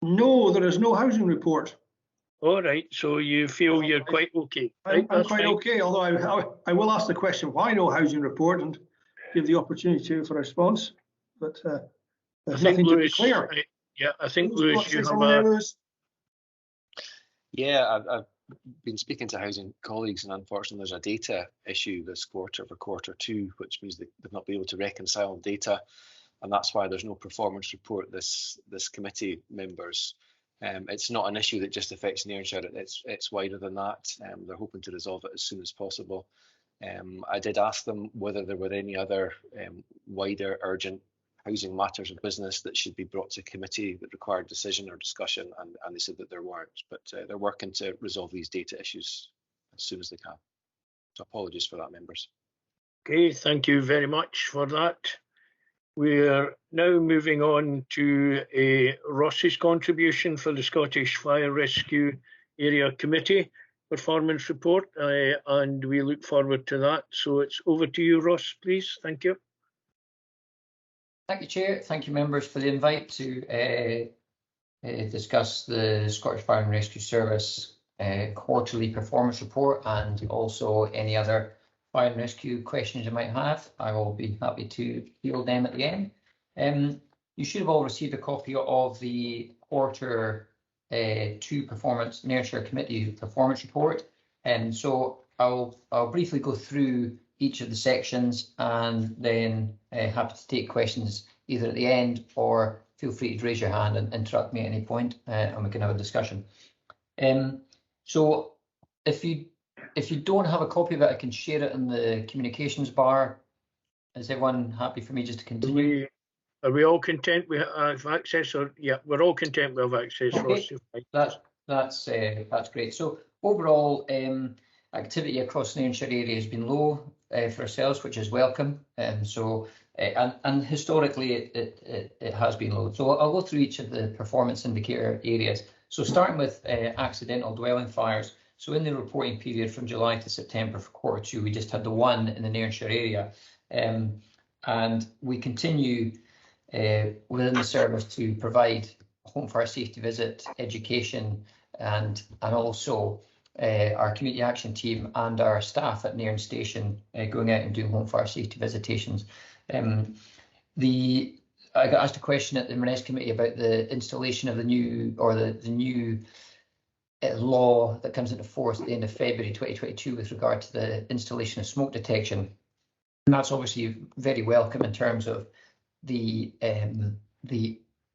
No, there is no housing report. All right, so you feel you're quite okay. Right, I'm quite okay, although I will ask the question, why no housing report, and give the opportunity for a response. But there's nothing to declare. I think, Lewis, you have a... Yeah, I've been speaking to housing colleagues, and unfortunately there's a data issue this quarter for quarter two, which means they've not been able to reconcile data, and that's why there's no performance report this committee, members. It's not an issue that just affects Nairnshire, it's wider than that. They're hoping to resolve it as soon as possible. I did ask them whether there were any other wider urgent housing matters of business that should be brought to committee that required decision or discussion, and they said that there weren't, but they're working to resolve these data issues as soon as they can. So apologies for that, members. Okay, thank you very much for that. We're now moving on to Ross's contribution for the Scottish Fire Rescue Area Committee performance report, and we look forward to that. So it's over to you, Ross, please. Thank you. Thank you, Chair. Thank you, members, for the invite to discuss the Scottish Fire and Rescue Service quarterly performance report, and also any other fire and rescue questions you might have. I will be happy to field them at the end. You should have all received a copy of the quarter two performance Nairnshire Committee performance report, and so I'll briefly go through each of the sections, and then happy to take questions either at the end, or feel free to raise your hand and interrupt me at any point, and we can have a discussion. So if you don't have a copy of it, I can share it in the communications bar. Is everyone happy for me just to continue? Are we all content we have access? Or yeah, we're all content we have access. Okay. Ross. That's great. So overall, activity across the Nairnshire area has been low for ourselves, which is welcome. And historically it has been low. So I'll go through each of the performance indicator areas. So starting with accidental dwelling fires. So in the reporting period from July to September for quarter two, we just had the one in the Nairnshire area, and we continue within the service to provide home fire safety visit, education, and also our community action team and our staff at Nairn Station going out and doing home fire safety visitations. I got asked a question at the Inverness Committee about the installation of the new law that comes into force at the end of February 2022 with regard to the installation of smoke detection, and that's obviously very welcome in terms of the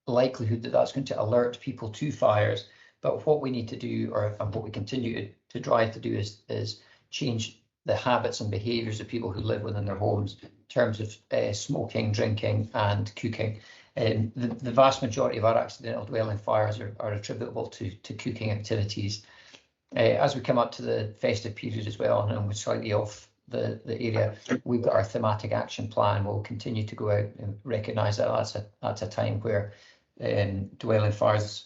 likelihood that that's going to alert people to fires. But what we need to do, and what we continue to drive to do, is change the habits and behaviours of people who live within their homes in terms of smoking, drinking and cooking. The vast majority of our accidental dwelling fires are attributable to cooking activities. As we come up to the festive period as well, and we're slightly off the area, we've got our thematic action plan. We'll continue to go out and recognise that that's a time where dwelling fires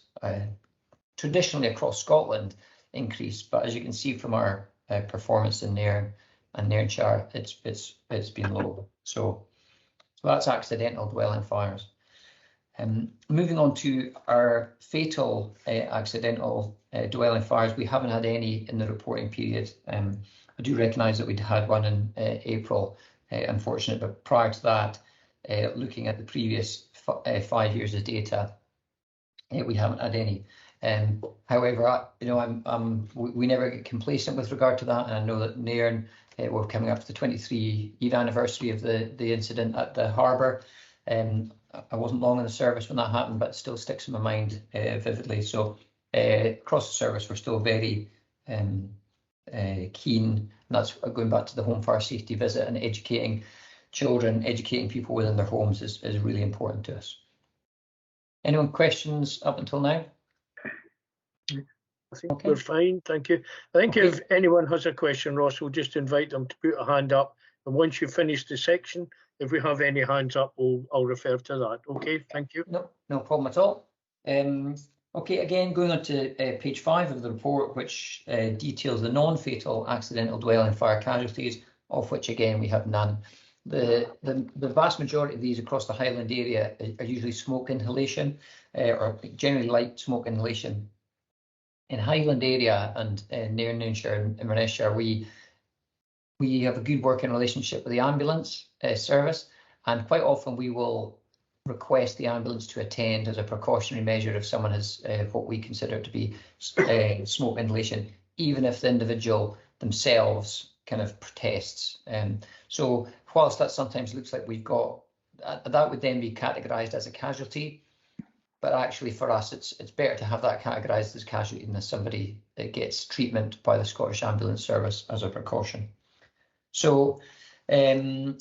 traditionally across Scotland increase, but as you can see from our performance in Nairn and Nairnshire, it's been low. So that's accidental dwelling fires. Moving on to our fatal accidental dwelling fires, we haven't had any in the reporting period. I do recognise that we'd had one in April, unfortunate, but prior to that, looking at the previous 5 years of data, we haven't had any. However, we never get complacent with regard to that, and I know that Nairn, we're coming up to the 23-year anniversary of the incident at the harbour. I wasn't long in the service when that happened, but it still sticks in my mind vividly. So across the service, we're still very keen, and that's going back to the home fire safety visit, and educating children, educating people within their homes is really important to us. Anyone questions up until now? I think we're fine, thank you. I think if anyone has a question, Ross, we'll just invite them to put a hand up, and once you finish the section, if we have any hands up, I'll refer to that. Okay, thank you. No problem at all. Okay, again, going on to page 5 of the report, which details the non-fatal accidental dwelling fire casualties, of which again we have none. the vast majority of these across the Highland area are usually smoke inhalation, or generally light smoke inhalation. In Highland area and Nairnshire and Nairnshire, we have a good working relationship with the ambulance service, and quite often we will request the ambulance to attend as a precautionary measure if someone has what we consider to be smoke inhalation, even if the individual themselves kind of protests. So whilst that sometimes looks like we've got, that would then be categorised as a casualty, but actually for us it's better to have that categorised as casualty than as somebody that gets treatment by the Scottish Ambulance Service as a precaution. So moving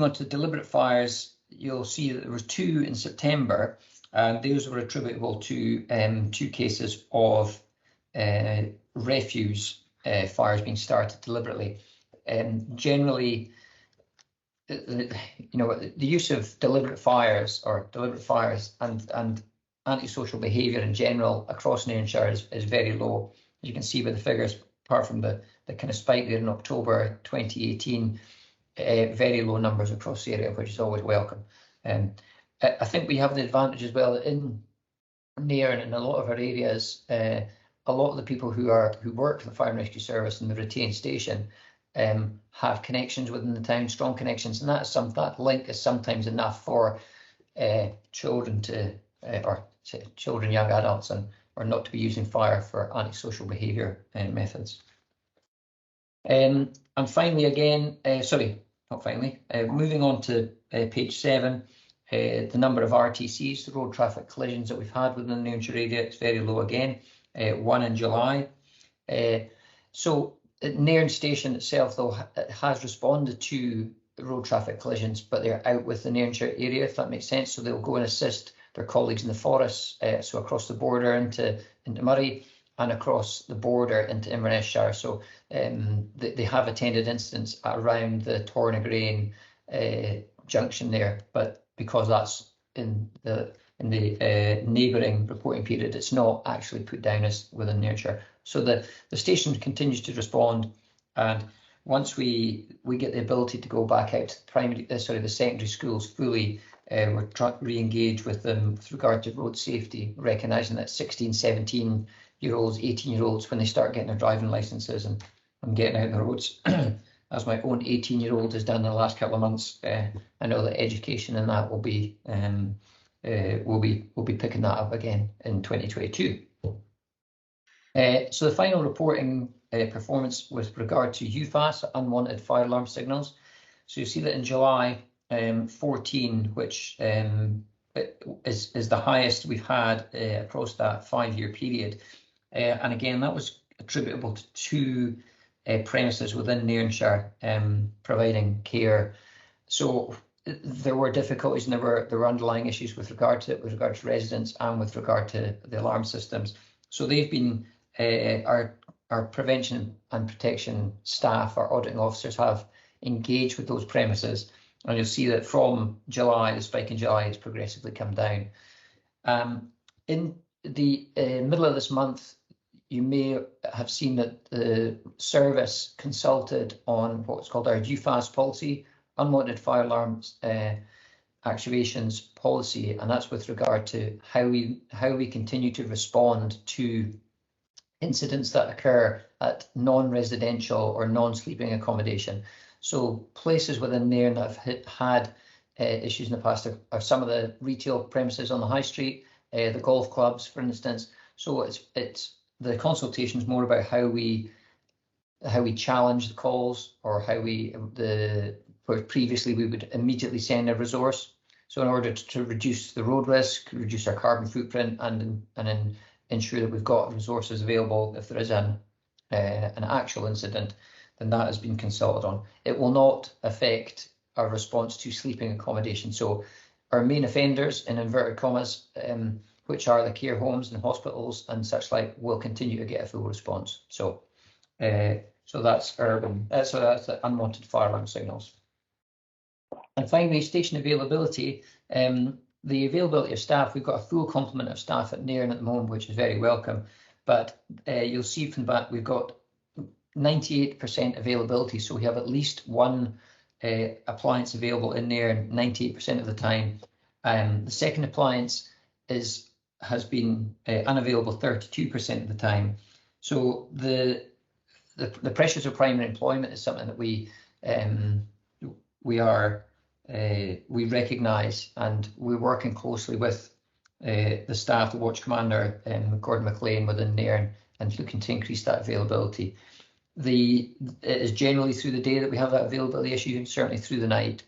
on to deliberate fires, you'll see that there was 2 in September, and those were attributable to 2 cases of refuse fires being started deliberately. Generally, the use of deliberate fires and antisocial behaviour in general across Nairnshire is very low. As you can see by the figures, apart from the kind of spike there in October 2018, very low numbers across the area, which is always welcome. I think we have the advantage as well in Nairn and a lot of our areas. A lot of the people who work for the Fire and Rescue Service and the retained station have connections within the town, strong connections, and that link is sometimes enough for children children, young adults, or not to be using fire for antisocial behaviour methods. And finally, again, moving on to page 7, the number of RTCs, the road traffic collisions that we've had within the Nairnshire area, it's very low again, 1 in July. So Nairn Station itself, though, has responded to road traffic collisions, but they're out with the Nairnshire area, if that makes sense. So they'll go and assist their colleagues in the forests, so across the border into Murray and across the border into Inverness-shire. So they have attended incidents around the Tornagrain junction there, but because that's in the neighbouring reporting period, it's not actually put down as within Nairnshire. So the station continues to respond, and once we get the ability to go back out to the secondary schools fully, we're trying to re-engage with them with regard to road safety, recognising that 16, 17-year-olds, 18-year-olds, when they start getting their driving licences and getting out on the roads, as my own 18-year-old has done in the last couple of months, I know that education in that will be picking that up again in 2022. So the final reporting performance with regard to UFAS, unwanted fire alarm signals. So you see that in July 14, which is the highest we've had across that 5-year period. And again, that was attributable to 2 premises within Nairnshire providing care. So there were difficulties and there were underlying issues with regard to residents and with regard to the alarm systems. So they've been our prevention and protection staff, our auditing officers, have engaged with those premises, and you'll see that from July, the spike in July has progressively come down. In the middle of this month, you may have seen that the service consulted on what's called our UFAS policy, unwanted fire alarms activations policy, and that's with regard to how we continue to respond to incidents that occur at non-residential or non-sleeping accommodation. So places within there that have had issues in the past are some of the retail premises on the high street, the golf clubs, for instance. So it's the consultation is more about how we challenge the calls, or how where previously we would immediately send a resource. So in order to reduce the road risk, reduce our carbon footprint, and ensure that we've got resources available if there is an actual incident, then that has been consulted on. It will not affect our response to sleeping accommodation. So our main offenders, in inverted commas, which are the care homes and hospitals and such like, will continue to get a full response. So that's urban. So that's the unwanted fire alarm signals. And finally, station availability. The availability of staff, we've got a full complement of staff at Nairn at the moment, which is very welcome. But you'll see from that we've got 98% availability. So we have at least one appliance available in there 98% of the time. The second appliance has been unavailable 32% of the time. So the pressures of primary employment is something that we recognise, and we're working closely with the staff, the watch commander, Gordon McLean within Nairn, and looking to increase that availability. It is generally through the day that we have that availability issue. Certainly through the night,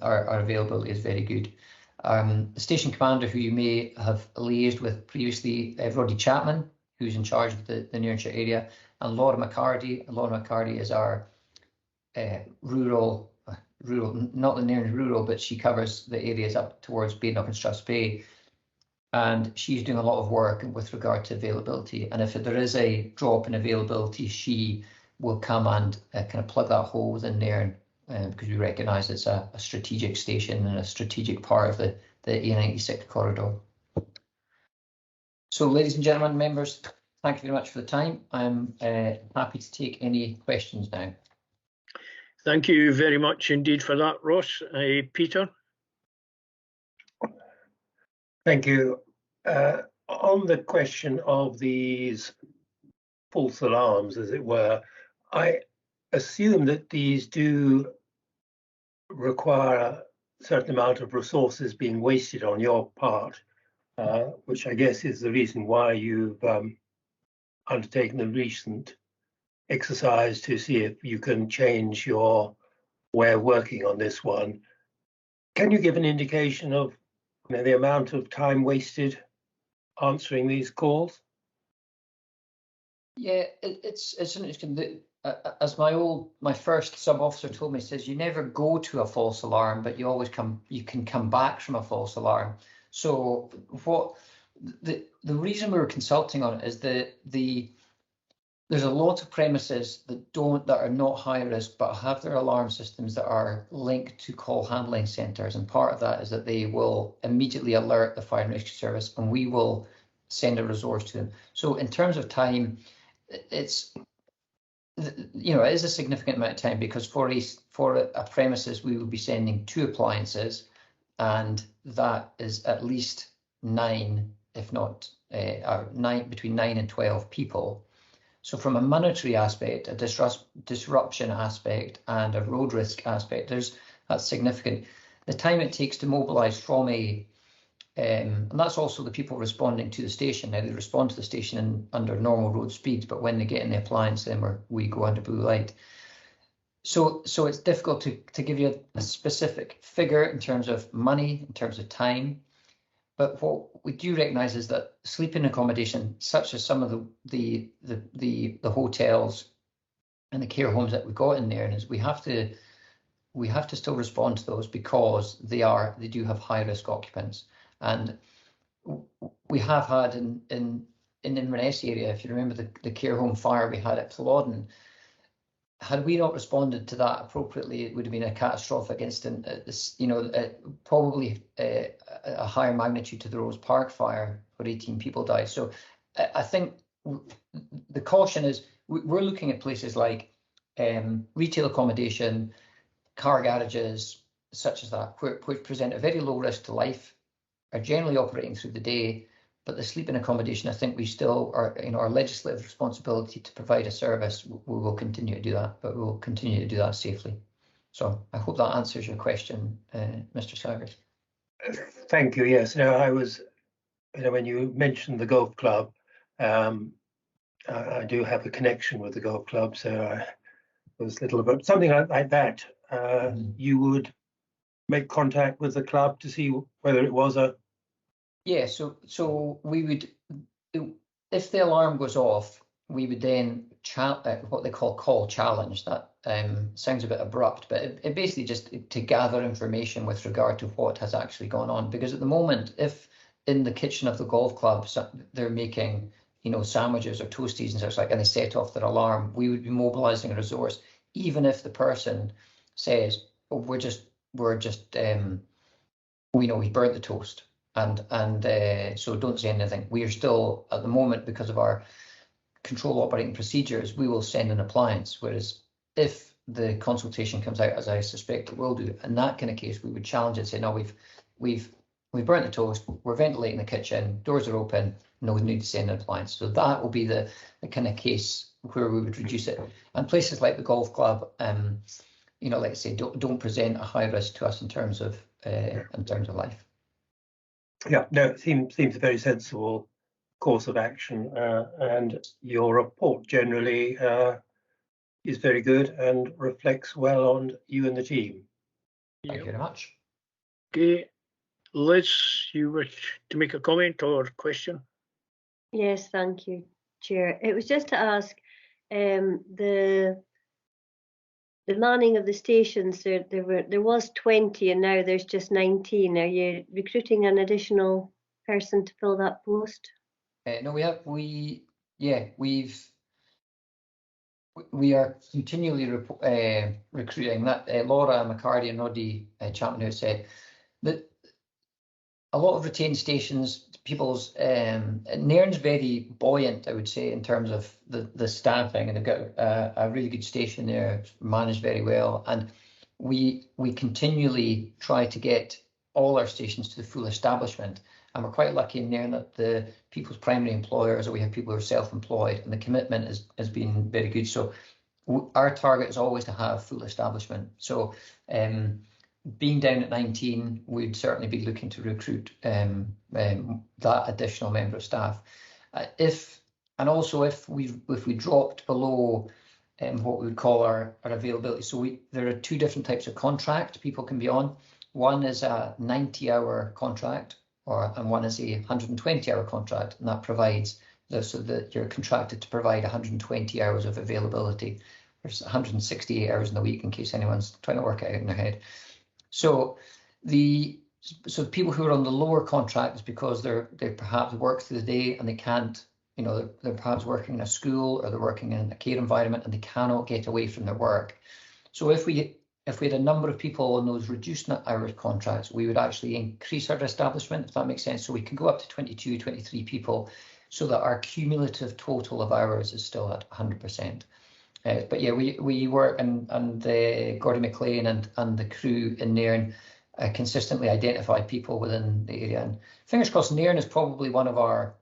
our availability is very good. The station commander, who you may have liaised with previously, Roddy Chapman, who's in charge of the Nairnshire area, and Laura McCarty. Laura McCarty is our rural, not the Nairn rural, but she covers the areas up towards Badenoch and Strathspey. And she's doing a lot of work with regard to availability. And if there is a drop in availability, she will come and kind of plug that hole within Nairn, because we recognise it's a strategic station and a strategic part of the A96 corridor. So, ladies and gentlemen, members, thank you very much for the time. I'm happy to take any questions now. Thank you very much indeed for that, Ross. Peter? Thank you. On the question of these false alarms, as it were, I assume that these do require a certain amount of resources being wasted on your part, which I guess is the reason why you've undertaken the recent exercise to see if you can change your way of working on this one. Can you give an indication of the amount of time wasted answering these calls? Yeah, it's interesting. As my first sub officer told me, says you never go to a false alarm, but you can come back from a false alarm. So what the reason we were consulting on it is there's a lot of premises that are not high risk but have their alarm systems that are linked to call handling centres, and part of that is that they will immediately alert the fire and rescue service, and we will send a resource to them. So in terms of time, it is a significant amount of time, because for a premises we will be sending 2 appliances, and that is at least 9, if not between 9 and 12 people. So from a monetary aspect, a disruption aspect, and a road risk aspect, that's significant. The time it takes to mobilise from and that's also the people responding to the station. Now, they respond to the station under normal road speeds, but when they get in the appliance, then we go under blue light. So it's difficult to give you a specific figure in terms of money, in terms of time. But what we do recognise is that sleeping accommodation, such as some of the hotels and the care homes that we've got in there, is we have to still respond to those, because they do have high risk occupants. And we have had in Inverness area, if you remember the care home fire we had at Culloden, had we not responded to that appropriately, it would have been a catastrophic incident. Probably a higher magnitude to the Rose Park fire, where 18 people died. So I think the caution is we're looking at places like retail accommodation, car garages, such as that, which present a very low risk to life, are generally operating through the day. But the sleeping accommodation, I think we still are, our legislative responsibility to provide a service. We will continue to do that, but we will continue to do that safely. So I hope that answers your question, Mr. Saggers. Thank you. Yes. Now, I was, when you mentioned the golf club, I do have a connection with the golf club, so I was little about something like that. You would make contact with the club to see whether it was a. Yeah, so we would, if the alarm goes off, we would then what they call challenge. That sounds a bit abrupt, but it basically just to gather information with regard to what has actually gone on. Because at the moment, if in the kitchen of the golf club they're making sandwiches or toasties and such like, and they set off their alarm, we would be mobilising a resource, even if the person says, "Oh, we burnt the toast." And so don't say anything. We are still, at the moment, because of our control operating procedures, we will send an appliance. Whereas if the consultation comes out, as I suspect it will do, in that kind of case, we would challenge it, say, no, we've burnt the toast, we're ventilating the kitchen, doors are open, no need to send an appliance. So that will be the kind of case where we would reduce it. And places like the golf club, you know, like I say, don't present a high risk to us in terms of life. Yeah, no, it seems a very sensible course of action, and your report generally is very good and reflects well on you and the team. Thank you very much. Okay, Liz, you wish to make a comment or question? Yes, thank you, Chair. It was just to ask, the manning of the stations, there was 20 and now there's just 19. Are you recruiting an additional person to fill that post? No, we are continually recruiting. That Laura McCarty and Roddy Chapman who said that a lot of retained stations, people's Nairn's very buoyant, I would say, in terms of the staffing, and they've got a really good station there, managed very well, and we continually try to get all our stations to the full establishment, and we're quite lucky in Nairn that the people's primary employers, or we have people who are self-employed, and the commitment has been very good. So our target is always to have full establishment. So being down at 19, we'd certainly be looking to recruit that additional member of staff. If we dropped below what we would call our availability, so there are two different types of contract people can be on. One is a 90-hour contract, and one is a 120-hour contract, and that provides so that you're contracted to provide 120 hours of availability. There's 168 hours in the week, in case anyone's trying to work it out in their head. So the people who are on the lower contract is because they perhaps work through the day and they can't, you know, they're perhaps working in a school or they're working in a care environment and they cannot get away from their work. So if we had a number of people on those reduced hours contracts, we would actually increase our establishment, if that makes sense. So we can go up to 22, 23 people, so that our cumulative total of hours is still at 100%. But yeah, we work, and Gordon McLean and the crew in Nairn consistently identify people within the area. And fingers crossed, Nairn is probably one of our,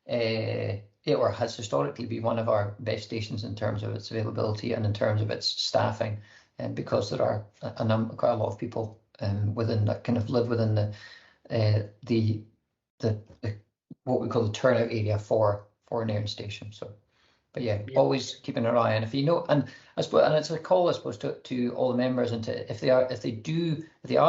or has historically been one of our best stations in terms of its availability and in terms of its staffing, and because there are quite a lot of people within that kind of live within the what we call the turnout area for Nairn station. So. But yeah, always keeping an eye on. If you know, and I suppose, and it's a call, I suppose, to all the members, and to if they are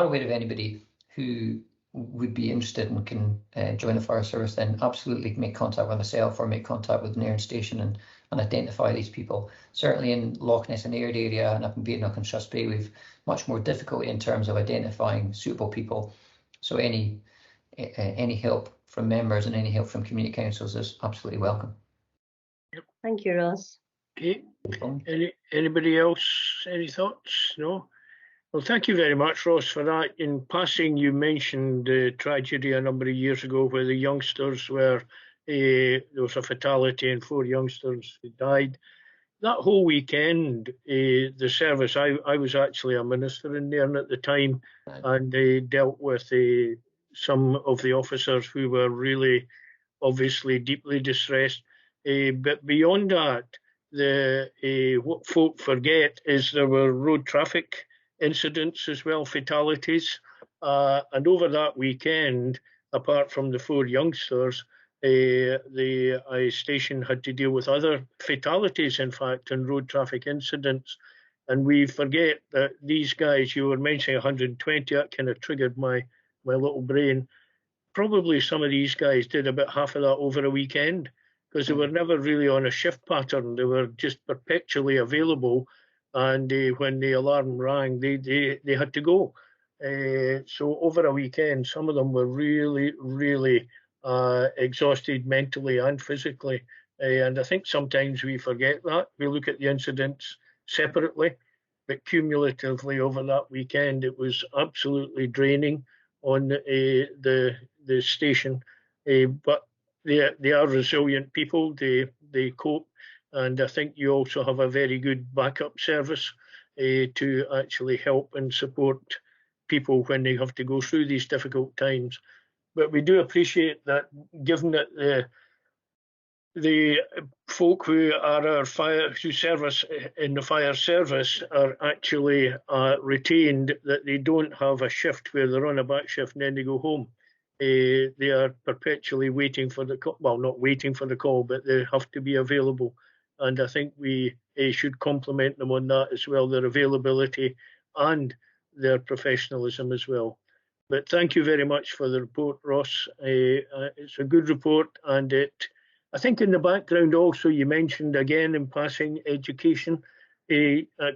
aware of anybody who would be interested and can join the fire service, then absolutely make contact with myself or make contact with Nairn Station and identify these people. Certainly in Loch Ness and Aird area and up in Badenoch and Shuss Bay, we've much more difficulty in terms of identifying suitable people. So any help from members and any help from community councils is absolutely welcome. Thank you, Ross. Okay. Anybody else? Any thoughts? No? Well, thank you very much, Ross, for that. In passing, you mentioned the tragedy a number of years ago where the youngsters were, there was a fatality and 4 youngsters who died. That whole weekend, the service, I was actually a minister in Nairn at the time, and they dealt with some of the officers who were really obviously deeply distressed. But beyond that, what folk forget is there were road traffic incidents as well, fatalities. And over that weekend, apart from the 4 youngsters, the station had to deal with other fatalities, in fact, and road traffic incidents. And we forget that these guys, you were mentioning 120, that kind of triggered my little brain. Probably some of these guys did about half of that over a weekend, because they were never really on a shift pattern. They were just perpetually available, and when the alarm rang, they had to go. So over a weekend, some of them were really, really exhausted mentally and physically. And I think sometimes we forget that. We look at the incidents separately, but cumulatively over that weekend, it was absolutely draining on the station. But they are resilient people. They cope, and I think you also have a very good backup service to actually help and support people when they have to go through these difficult times. But we do appreciate that, given that the folk who are who serve us in the fire service are actually retained, that they don't have a shift where they're on a back shift and then they go home. They are perpetually waiting for the call. Well, not waiting for the call, but they have to be available. And I think we should compliment them on that as well, their availability and their professionalism as well. But thank you very much for the report, Ross. It's a good report, and I think in the background also you mentioned again in passing education,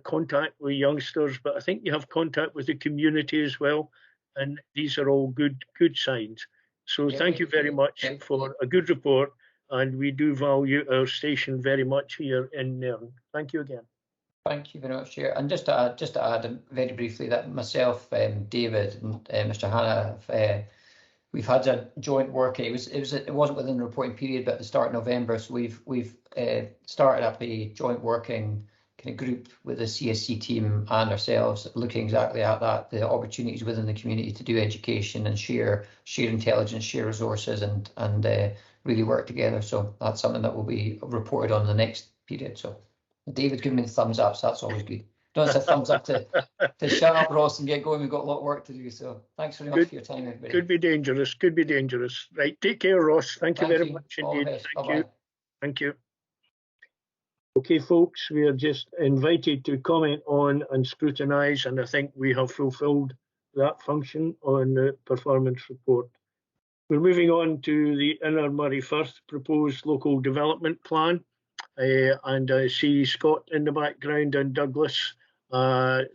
contact with youngsters, but I think you have contact with the community as well, and these are all good signs. So thank you very much for a good report, and we do value our station very much here in Nairn. Thank you again. Thank you very much, Chair. And just to add very briefly that myself, David, and Mr. Hannah, we've had a joint working. It wasn't within the reporting period, but at the start of November. So we've started up a joint working kind of group with the CSC team and ourselves, looking exactly at that, the opportunities within the community to do education and share intelligence, share resources, and really work together. So that's something that will be reported on the next period. So David giving me the thumbs up, so that's always good. Don't say thumbs up to shut up, Ross, and get going. We've got a lot of work to do. So thanks very much for your time, everybody. Could be dangerous. Could be dangerous. Right. Take care, Ross. Thank you very much indeed. Thank you. Thank you. Okay, folks, we are just invited to comment on and scrutinise, and I think we have fulfilled that function on the performance report. We're moving on to the Inner Murray Firth proposed local development plan. And I see Scott in the background and Douglas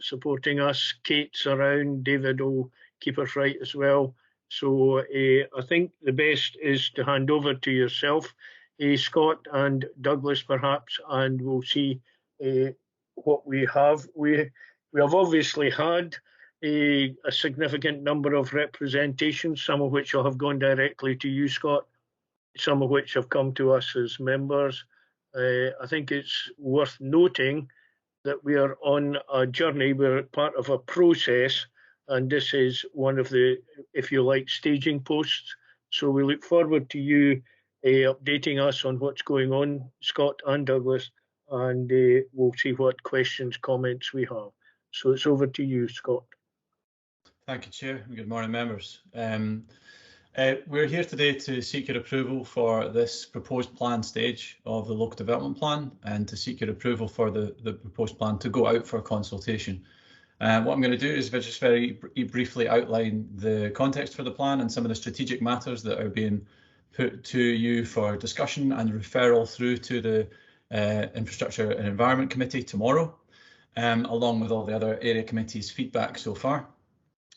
supporting us. Kate's around. David will keep us right as well. So I think the best is to hand over to yourself, Scott and Douglas perhaps, and we'll see what we have. We have obviously had a significant number of representations, some of which will have gone directly to you, Scott, some of which have come to us as members. I think it's worth noting that we are on a journey. We're part of a process, and this is one of the, if you like, staging posts. So we look forward to you updating us on what's going on, Scott and Douglas, and we'll see what questions, comments we have. So it's over to you, Scott. Thank you, Chair, and good morning, members. We're here today to seek your approval for this proposed plan stage of the local development plan, and to seek your approval for the proposed plan to go out for consultation. What I'm going to do is just very briefly outline the context for the plan and some of the strategic matters that are being put to you for discussion and referral through to the Infrastructure and Environment Committee tomorrow, along with all the other area committees' feedback so far.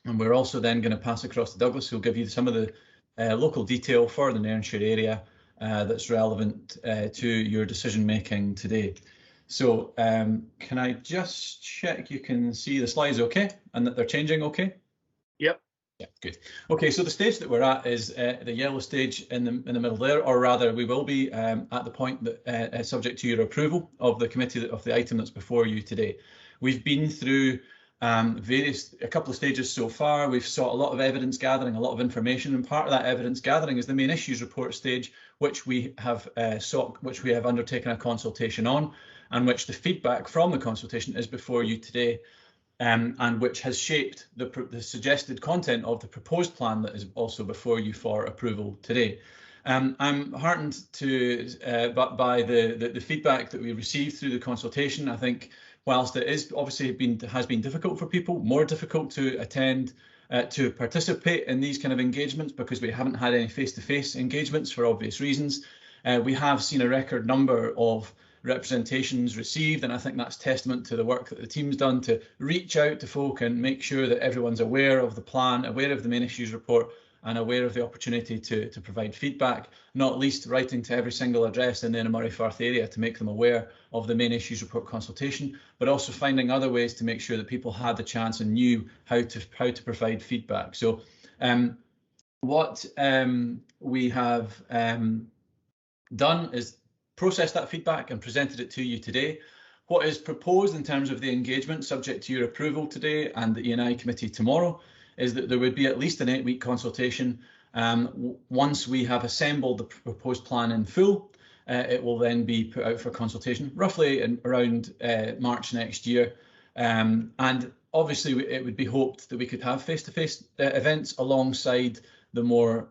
And we're also then going to pass across to Douglas, who'll give you some of the local detail for the Nairnshire area that's relevant to your decision making today. So can I just check you can see the slides okay and that they're changing okay? Yep. Yeah, good. Okay, so the stage that we're at is the yellow stage in the middle there, or rather we will be at the point that subject to your approval of the committee of the item that's before you today. We've been through a couple of stages so far. We've sought a lot of evidence gathering, a lot of information, and part of that evidence gathering is the main issues report stage, which we have undertaken a consultation on, and which the feedback from the consultation is before you today, and which has shaped the suggested content of the proposed plan that is also before you for approval today. I'm heartened by the feedback that we received through the consultation. I think whilst it is obviously has been difficult for people, more difficult to attend, to participate in these kind of engagements because we haven't had any face-to-face engagements for obvious reasons. We have seen a record number of representations received, and I think that's testament to the work that the team's done to reach out to folk and make sure that everyone's aware of the plan, aware of the main issues report, and aware of the opportunity to provide feedback, not least writing to every single address in the Inner Murray Firth area to make them aware of the main issues report consultation, but also finding other ways to make sure that people had the chance and knew how to provide feedback. So what we have done is processed that feedback and presented it to you today. What is proposed in terms of the engagement, subject to your approval today and the E&I committee tomorrow, is that there would be at least an 8-week consultation. Once we have assembled the proposed plan in full, it will then be put out for consultation, roughly around March next year. And obviously, it would be hoped that we could have face-to-face events alongside the more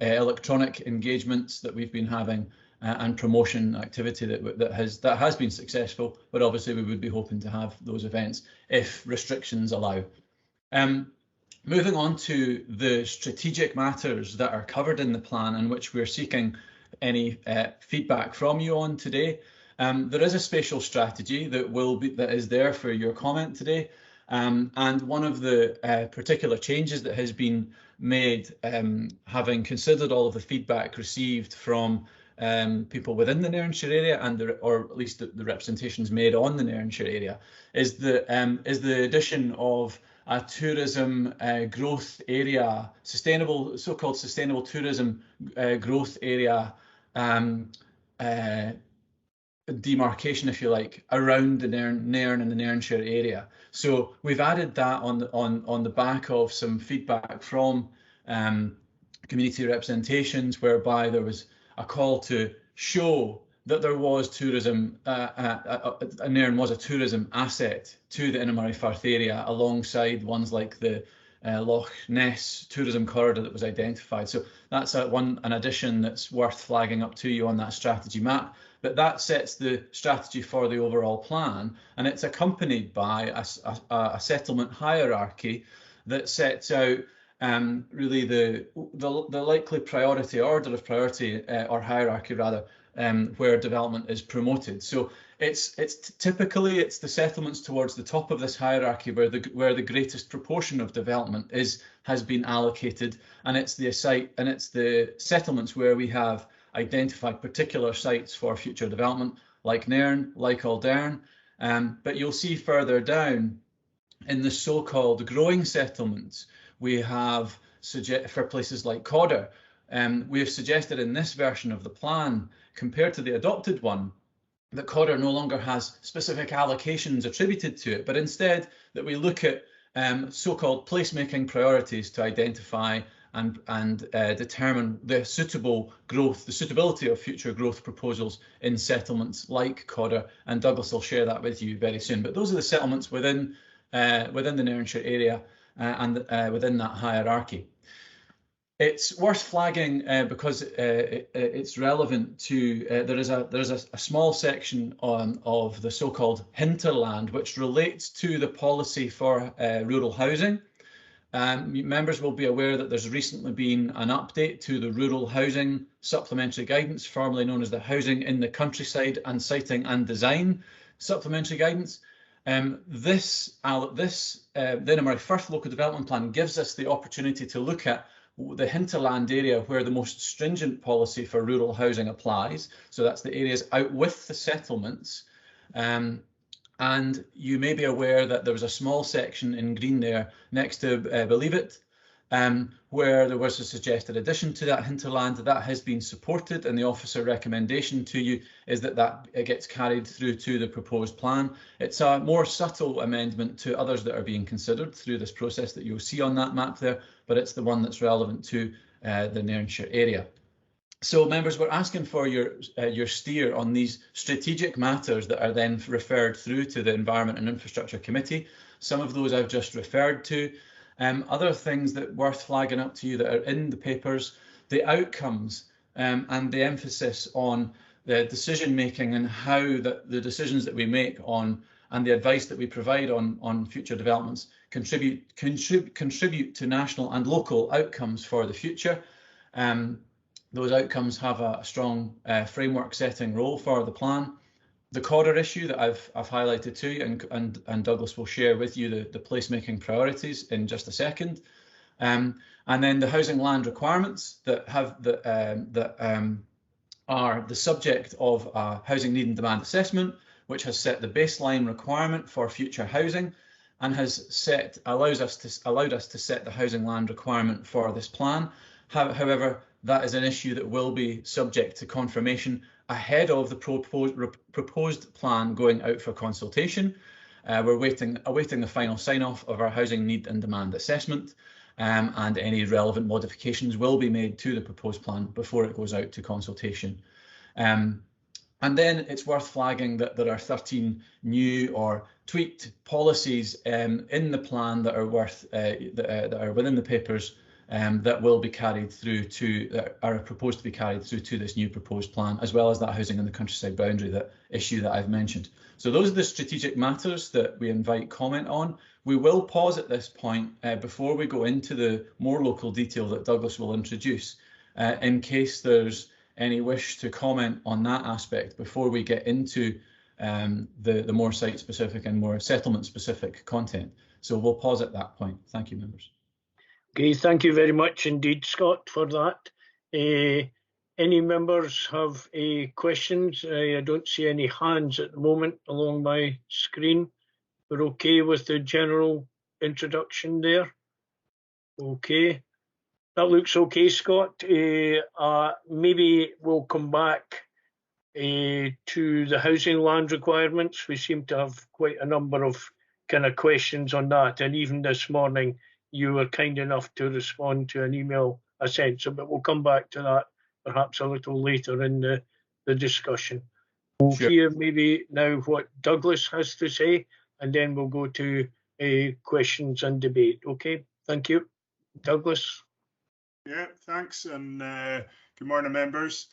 electronic engagements that we've been having and promotion activity that has been successful. But obviously, we would be hoping to have those events if restrictions allow. Moving on to the strategic matters that are covered in the plan and which we're seeking any feedback from you on today. There is a spatial strategy that is there for your comment today. And one of the particular changes that has been made, having considered all of the feedback received from people within the Nairnshire area or at least the representations made on the Nairnshire area, is the addition of a tourism growth area, so-called sustainable tourism growth area demarcation, if you like, around the Nairn and the Nairnshire area. So we've added that on the back of some feedback from community representations, whereby there was a call to show that there was tourism, Nairn was a tourism asset to the Innermurray Firth area, alongside ones like the Loch Ness tourism corridor that was identified. So that's an addition that's worth flagging up to you on that strategy map. But that sets the strategy for the overall plan, and it's accompanied by a settlement hierarchy that sets out really the likely priority, order of priority, or hierarchy rather, where development is promoted. So it's typically the settlements towards the top of this hierarchy where the greatest proportion of development has been allocated, and it's the settlements where we have identified particular sites for future development, like Nairn, like Aldern. But you'll see further down in the so-called growing settlements, we have for places like Codder, we have suggested in this version of the plan, compared to the adopted one, that Codder no longer has specific allocations attributed to it, but instead that we look at so-called placemaking priorities to identify and determine the suitability of future growth proposals in settlements like Codder, and Douglas will share that with you very soon. But those are the settlements within the Nairnshire area and within that hierarchy. It's worth flagging because it's relevant to there is a small section of the so-called hinterland which relates to the policy for rural housing. Members will be aware that there's recently been an update to the Rural Housing Supplementary Guidance, formerly known as the Housing in the Countryside and Siting and Design Supplementary Guidance. The Innermurray Firth Local Development Plan gives us the opportunity to look at the hinterland area where the most stringent policy for rural housing applies. So that's the areas out with the settlements. And you may be aware that there was a small section in green there next to Believe It, where there was a suggested addition to that hinterland. That has been supported, and the officer recommendation to you is that it gets carried through to the proposed plan. It's a more subtle amendment to others that are being considered through this process that you'll see on that map there, but it's the one that's relevant to the Nairnshire area. So members, we're asking for your steer on these strategic matters that are then referred through to the Environment and Infrastructure Committee. Some of those I've just referred to. Other things that worth flagging up to you that are in the papers, the outcomes and the emphasis on the decision making and how the decisions that we make on and the advice that we provide on future developments contribute to national and local outcomes for the future. Those outcomes have a strong framework setting role for the plan. The Codder issue that I've highlighted to you, and Douglas will share with you the placemaking priorities in just a second. And then the housing land requirements that are the subject of a housing need and demand assessment, which has set the baseline requirement for future housing and has allowed us to set the housing land requirement for this plan. However, that is an issue that will be subject to confirmation ahead of the proposed plan going out for consultation. We're awaiting the final sign-off of our housing need and demand assessment, and any relevant modifications will be made to the proposed plan before it goes out to consultation. And then it's worth flagging that there are 13 new or tweaked policies in the plan that are that are within the papers that will be carried through to, that are proposed to be carried through to this new proposed plan, as well as that housing in the countryside boundary issue that I've mentioned. So those are the strategic matters that we invite comment on. We will pause at this point before we go into the more local detail that Douglas will introduce, in case there's any wish to comment on that aspect before we get into the more site-specific and more settlement-specific content. So we'll pause at that point. Thank you, members. Okay, thank you very much indeed, Scott, for that. Any members have questions? I don't see any hands at the moment along my screen. We're okay with the general introduction there? Okay. That looks okay, Scott. Maybe we'll come back to the housing land requirements. We seem to have quite a number of kind of questions on that. And even this morning, you were kind enough to respond to an email I sent. So, but we'll come back to that perhaps a little later in the discussion. We'll hear maybe now what Douglas has to say, and then we'll go to questions and debate. Okay, thank you. Douglas. Yeah, thanks, and good morning, members.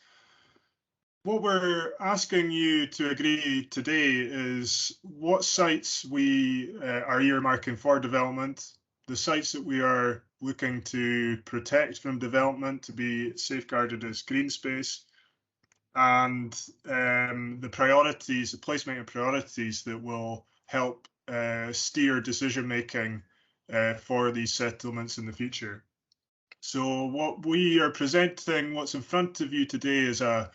What we're asking you to agree today is what sites we are earmarking for development, the sites that we are looking to protect from development to be safeguarded as green space, and the priorities, the placement of priorities that will help steer decision making for these settlements in the future. So what we are presenting, what's in front of you today, is a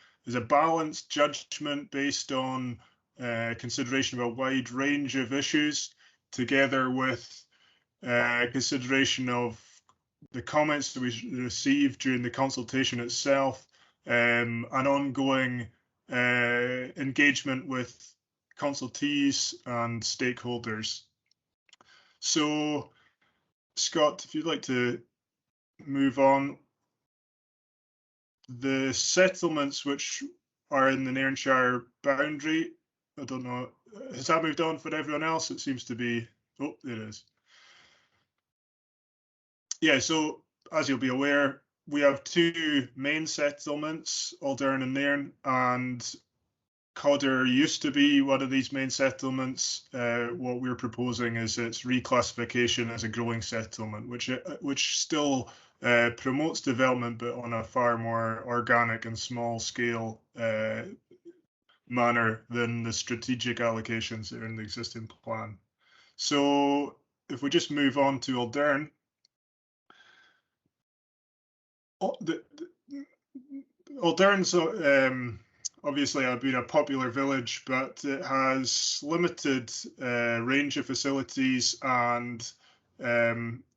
balanced judgment based on consideration of a wide range of issues, together with consideration of the comments that we received during the consultation itself, and ongoing engagement with consultees and stakeholders. So, Scott, if you'd like to move on. The settlements which are in the Nairnshire boundary, I don't know, has that moved on for everyone else? It seems to be, oh, there it is. Yeah, so as you'll be aware, we have two main settlements, Aldern and Nairn, and Codder used to be one of these main settlements. What we're proposing is its reclassification as a growing settlement, which still promotes development, but on a far more organic and small scale manner than the strategic allocations that are in the existing plan. So if we just move on to Aldern, Aldern's obviously been a popular village, but it has limited range of facilities, and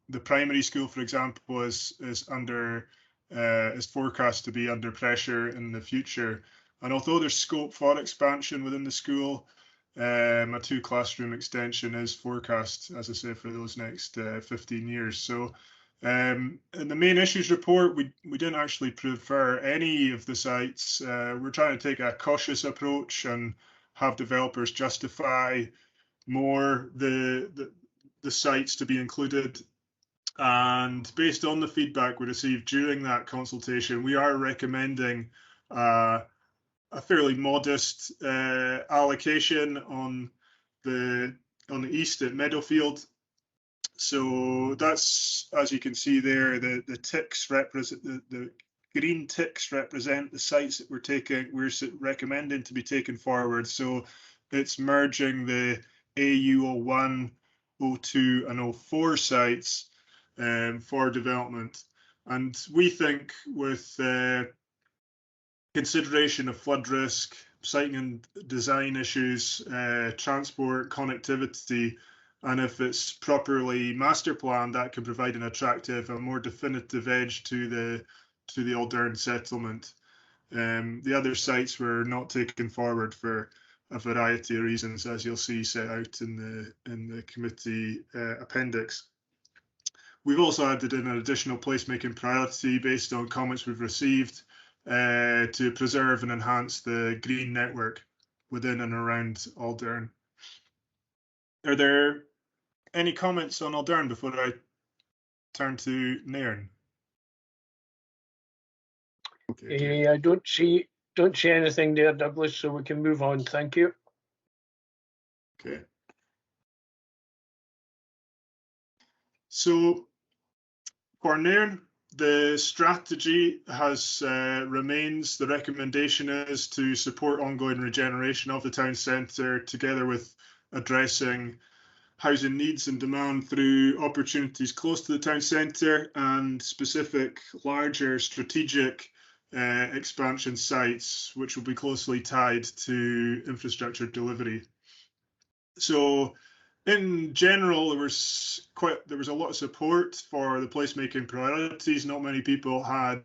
the primary school, for example, is forecast to be under pressure in the future. And although there's scope for expansion within the school, a 2-classroom extension is forecast, as I say, for those next 15 years. So in the main issues report, we didn't actually prefer any of the sites. We're trying to take a cautious approach and have developers justify more the sites to be included. And based on the feedback we received during that consultation, we are recommending a fairly modest allocation on the east at Meadowfield. So that's, as you can see there, the ticks represent the green ticks represent the sites that we're recommending to be taken forward. So it's merging the AU01, 02 and 04 sites for development. And we think with consideration of flood risk, siting and design issues, transport, connectivity, and if it's properly master planned, that can provide an attractive and more definitive edge to to the Aldern settlement. The other sites were not taken forward for a variety of reasons, as you'll see set out in the committee appendix. We've also added in an additional placemaking priority based on comments we've received to preserve and enhance the green network within and around Aldern. Are there any comments on Aldern before I turn to Nairn? Okay. I don't see anything there, Douglas, so we can move on. Thank you. Okay. So for Nairn, the strategy remains, the recommendation is to support ongoing regeneration of the town centre together with addressing housing needs and demand through opportunities close to the town centre and specific larger strategic expansion sites, which will be closely tied to infrastructure delivery. So in general, there was a lot of support for the placemaking priorities. Not many people had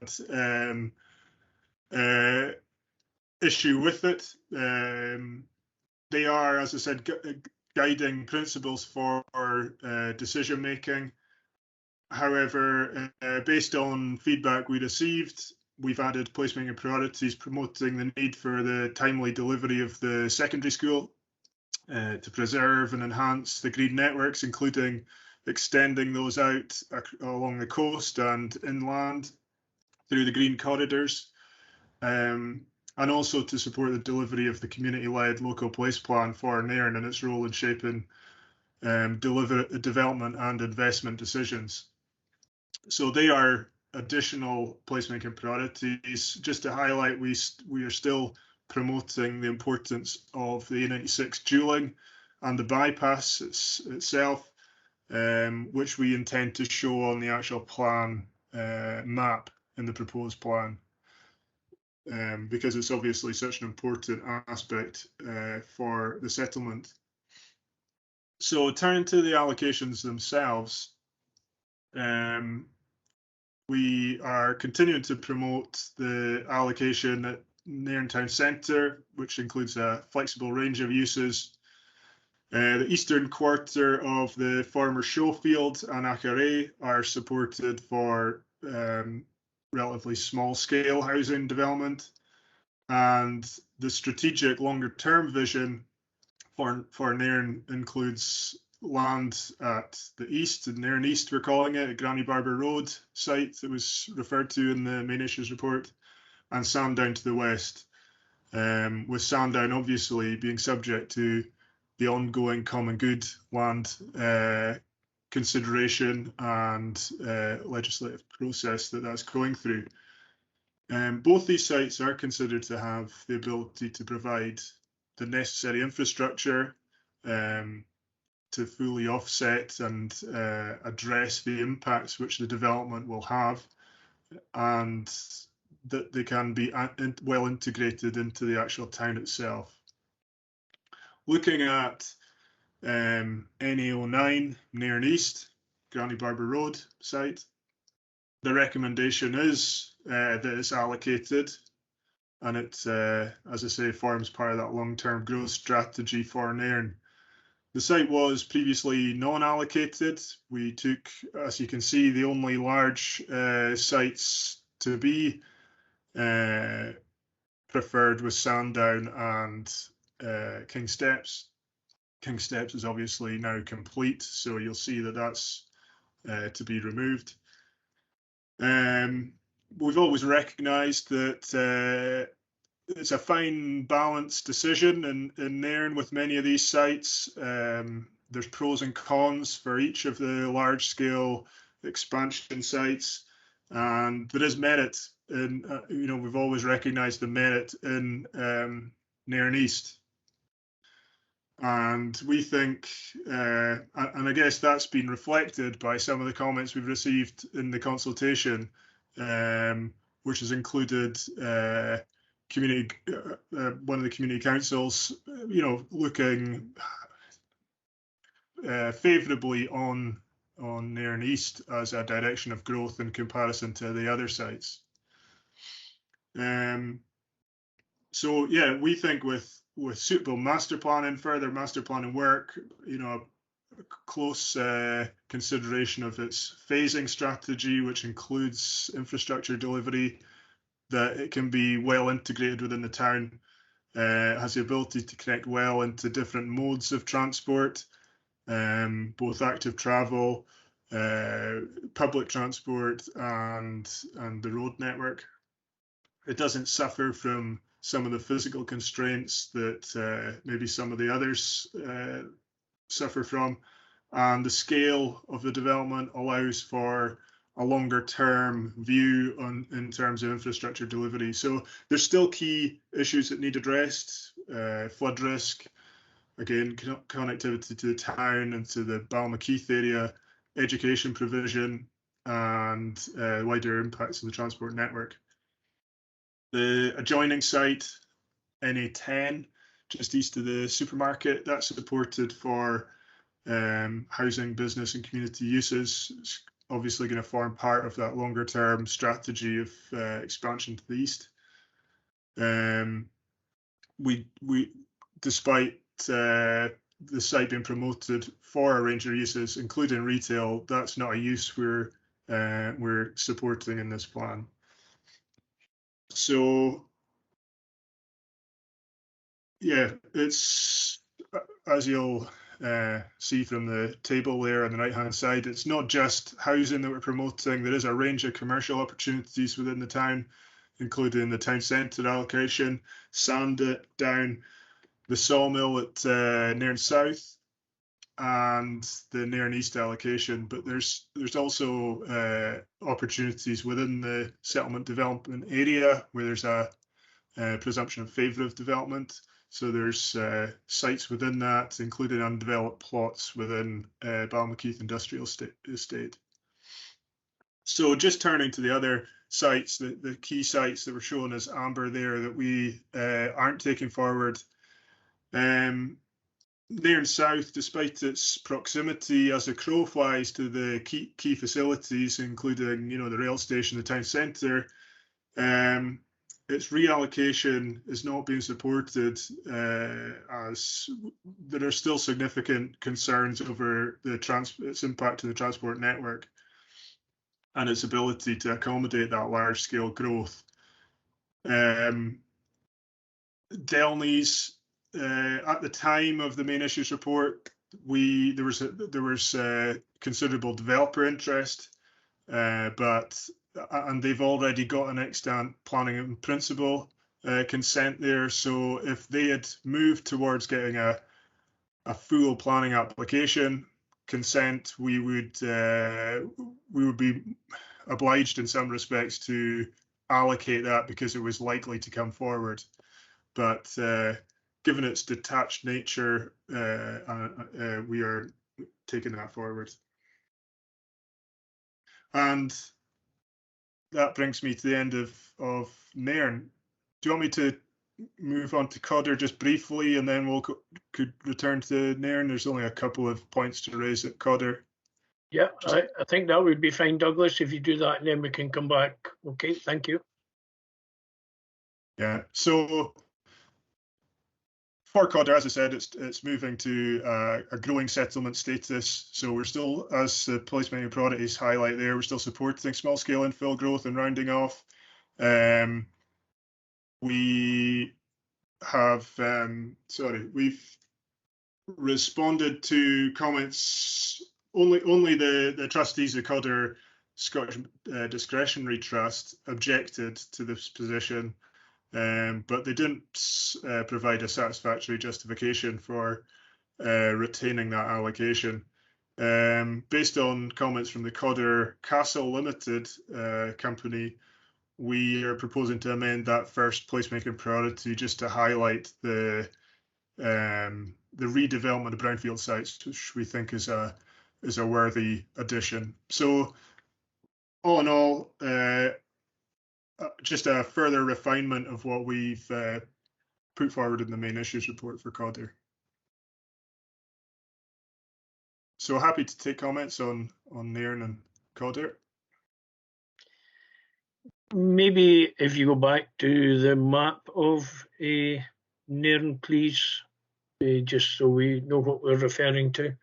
issue with it. They are, as I said, guiding principles for decision making. However, based on feedback we received, we've added placemaking priorities promoting the need for the timely delivery of the secondary school to preserve and enhance the green networks, including extending those out along the coast and inland through the green corridors, and also to support the delivery of the community-led local place plan for Nairn and its role in shaping development and investment decisions. So they are additional placemaking priorities. Just to highlight, we are still promoting the importance of the A96 dualling and the bypass itself, which we intend to show on the actual plan map in the proposed plan, because it's obviously such an important aspect for the settlement. So turning to the allocations themselves, we are continuing to promote the allocation at Nairn Town Centre, which includes a flexible range of uses. The eastern quarter of the former Showfield and Achare are supported for relatively small scale housing development, and the strategic longer term vision for Nairn includes land at the east, in Nairn East we're calling it, at Granny Barber Road site that was referred to in the main issues report, and Sandown to the west, with Sandown obviously being subject to the ongoing common good land consideration and legislative process that's going through. Both these sites are considered to have the ability to provide the necessary infrastructure to fully offset and address the impacts which the development will have, and that they can be well integrated into the actual town itself. Looking at NA09, Nairn East, Granny Barber Road site, the recommendation is that it's allocated, and it, as I say, forms part of that long-term growth strategy for Nairn. The site was previously non-allocated. We took, as you can see, the only large sites to be preferred was Sandown and King Steps. King Steps is obviously now complete, so you'll see that that's to be removed. We've always recognised that it's a fine balanced decision in Nairn with many of these sites. There's pros and cons for each of the large scale expansion sites, and there is merit in, we've always recognised the merit in Nairn East. And we think, and I guess that's been reflected by some of the comments we've received in the consultation, which has included one of the community councils, looking favourably on Nairn East as a direction of growth in comparison to the other sites. So yeah, we think with suitable master planning, further master planning work, close consideration of its phasing strategy, which includes infrastructure delivery, that it can be well integrated within the town, has the ability to connect well into different modes of transport, both active travel, public transport, and the road network. It doesn't suffer from some of the physical constraints that maybe some of the others suffer from, and the scale of the development allows for a longer term view in terms of infrastructure delivery. So there's still key issues that need addressed: flood risk, again, connectivity to the town and to the Balmakeith area, education provision, and wider impacts on the transport network. The adjoining site, NA10, just east of the supermarket, that's supported for housing, business and community uses. It's obviously going to form part of that longer term strategy of expansion to the east. Despite the site being promoted for a range of uses, including retail, that's not a use we're supporting in this plan. So yeah, it's, as you'll see from the table there on the right hand side, it's not just housing that we're promoting. There is a range of commercial opportunities within the town, including the town centre allocation, Sandit down, the sawmill at Nairn South, and the Nairn East allocation. But there's also opportunities within the settlement development area where there's a presumption of favour of development. So there's sites within that, including undeveloped plots within Balmakeith Industrial Estate. So just turning to the other sites, the key sites that were shown as amber there that we aren't taking forward. Nairn South, despite its proximity as a crow flies to the key facilities, including the rail station, the town centre, its reallocation is not being supported, as there are still significant concerns over its impact on the transport network and its ability to accommodate that large-scale growth. Delnies, at the time of the main issues report, there was considerable developer interest, and they've already got an extant planning in principle consent there. So if they had moved towards getting a full planning application consent, we would be obliged in some respects to allocate that because it was likely to come forward. But given its detached nature, we are taking that forward. And that brings me to the end of Nairn. Do you want me to move on to Codder just briefly, and then could return to Nairn? There's only a couple of points to raise at Codder. Yeah, I think that would be fine, Douglas, if you do that, and then we can come back. Okay, thank you. Yeah, so for Codder, as I said, it's moving to a growing settlement status. So we're still, as the placemaking priorities highlight there, we're still supporting small-scale infill growth and rounding off. We have, we've responded to comments. Only the trustees of Codder Scottish Discretionary Trust objected to this position. But they didn't provide a satisfactory justification for retaining that allocation. Based on comments from the Codder Castle Limited company, we are proposing to amend that first placemaking priority just to highlight the redevelopment of brownfield sites, which we think is a worthy addition. So all in all, just a further refinement of what we've put forward in the main issues report for Codder. So happy to take comments on Nairn and Codder. Maybe if you go back to the map of Nairn, please, just so we know what we're referring to.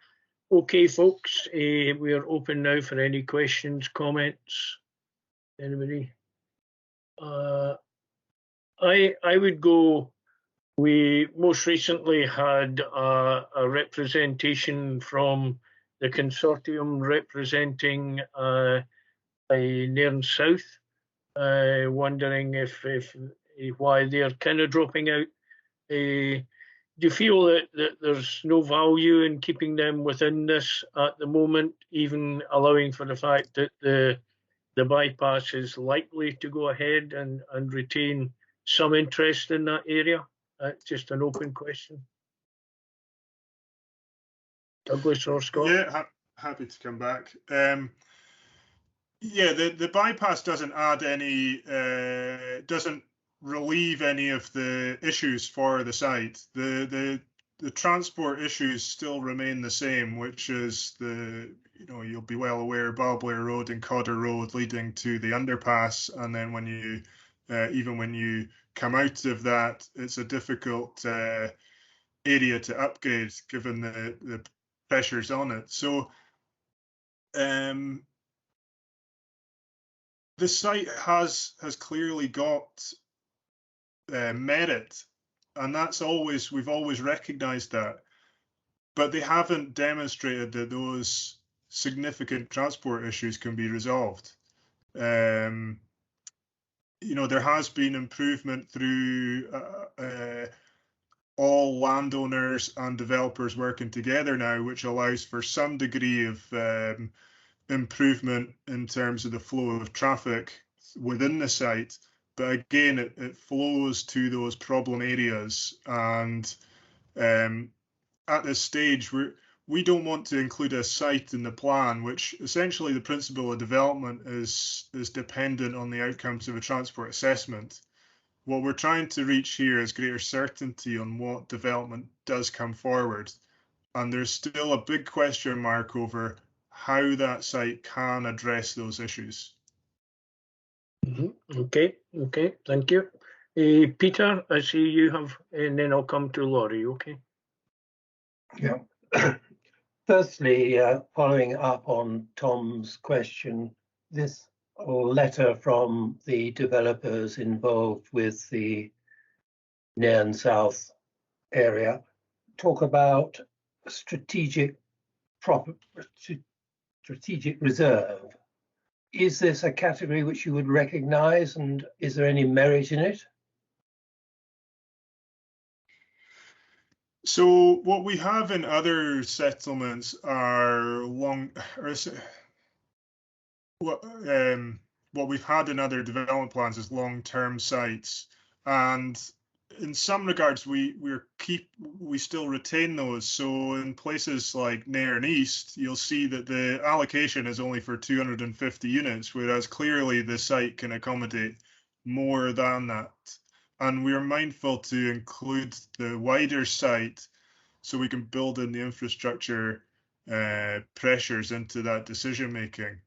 Okay, folks, we are open now for any questions, comments. Anybody? I would go. We most recently had a representation from the consortium representing Nairn South, wondering if why they're kind of dropping out. Do you feel that there's no value in keeping them within this at the moment, even allowing for the fact that the bypass is likely to go ahead and retain some interest in that area? Just an open question. Douglas or Scott? Yeah, happy to come back. Yeah, the bypass doesn't add any, doesn't relieve any of the issues for the site. The transport issues still remain the same, which is you'll be well aware, Balblair Road and Codder Road leading to the underpass, and then when you even when you come out of that, it's a difficult area to upgrade given the pressures on it. So the site has clearly got merit, and we've always recognized that, but they haven't demonstrated that those significant transport issues can be resolved. There has been improvement through all landowners and developers working together now, which allows for some degree of improvement in terms of the flow of traffic within the site. But again, it flows to those problem areas, and at this stage, we don't want to include a site in the plan, which essentially the principle of development is dependent on the outcomes of a transport assessment. What we're trying to reach here is greater certainty on what development does come forward, and there's still a big question mark over how that site can address those issues. Okay, thank you. Peter, I see you have, and then I'll come to Laurie, okay? Yeah. Firstly, following up on Tom's question, this letter from the developers involved with the Nairn South area talk about strategic reserve. Is this a category which you would recognise, and is there any merit in it? So what we have in other settlements are what we've had in other development plans is long-term sites, and in some regards we still retain those. So in places like Nairn East, you'll see that the allocation is only for 250 units, whereas clearly the site can accommodate more than that. And we are mindful to include the wider site so we can build in the infrastructure pressures into that decision making.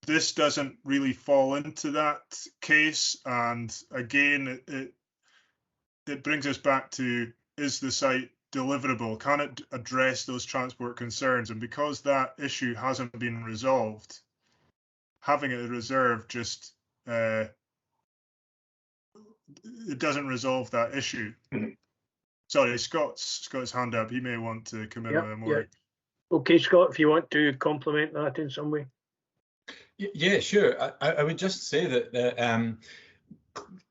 This doesn't really fall into that case, and again, it brings us back to, is the site deliverable? Can it address those transport concerns? And because that issue hasn't been resolved, having it reserved just it doesn't resolve that issue. Sorry, Scott's hand up. He may want to come in with more. Yeah. Okay, Scott, if you want to complement that in some way. Yeah, sure. I would just say that,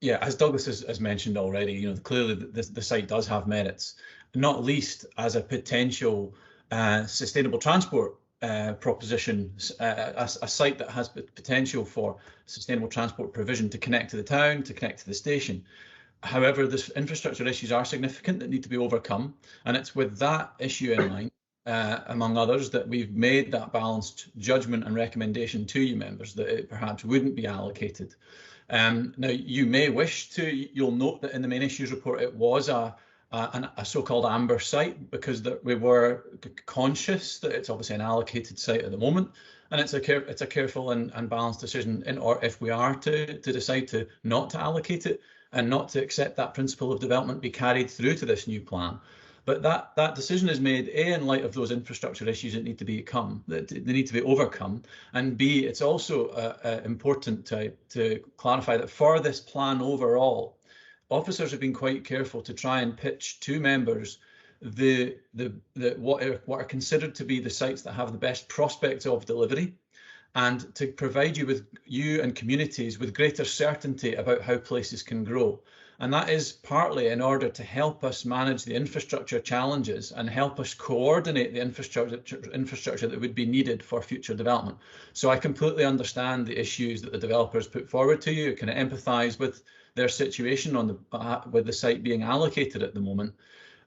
yeah, as Douglas has mentioned already, clearly the site does have merits, not least as a potential sustainable transport proposition, a site that has potential for sustainable transport provision to connect to the town, to connect to the station. However, the infrastructure issues are significant that need to be overcome, and it's with that issue in mind, among others, that we've made that balanced judgment and recommendation to you members that it perhaps wouldn't be allocated. Now, you may wish to, you'll note that in the main issues report, it was a a so-called amber site, because we were conscious that it's obviously an allocated site at the moment, and it's a careful and balanced decision if we are to decide to not to allocate it and not to accept that principle of development be carried through to this new plan. But that decision is made in light of those infrastructure issues that need to be overcome, and B, it's also important to clarify that for this plan overall, officers have been quite careful to try and pitch to members what are considered to be the sites that have the best prospects of delivery, and to provide you and communities with greater certainty about how places can grow. And that is partly in order to help us manage the infrastructure challenges and help us coordinate the infrastructure that would be needed for future development. So I completely understand the issues that the developers put forward to you. I can empathise with their situation with the site being allocated at the moment.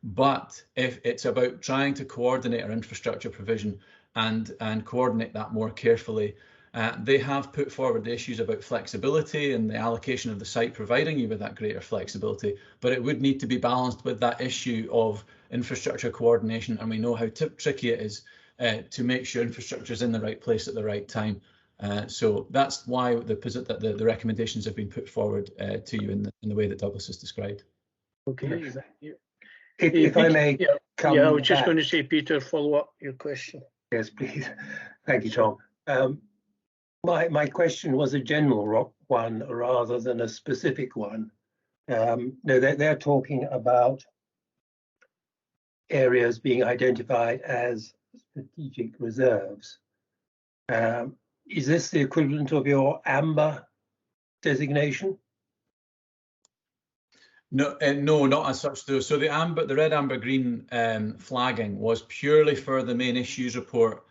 But if it's about trying to coordinate our infrastructure provision and coordinate that more carefully, they have put forward the issues about flexibility and the allocation of the site providing you with that greater flexibility, but it would need to be balanced with that issue of infrastructure coordination, and we know how tricky it is to make sure infrastructure is in the right place at the right time. So that's why the recommendations have been put forward to you in the way that Douglas has described. Okay. If I may come I was just back. going to say, Peter, follow up your question. Yes, please. Thank you, Tom. My question was a general one rather than a specific one. No, they're talking about areas being identified as strategic reserves. Is this the equivalent of your amber designation? No, no, not as such. Though. So the red, amber, green flagging was purely for the main issues report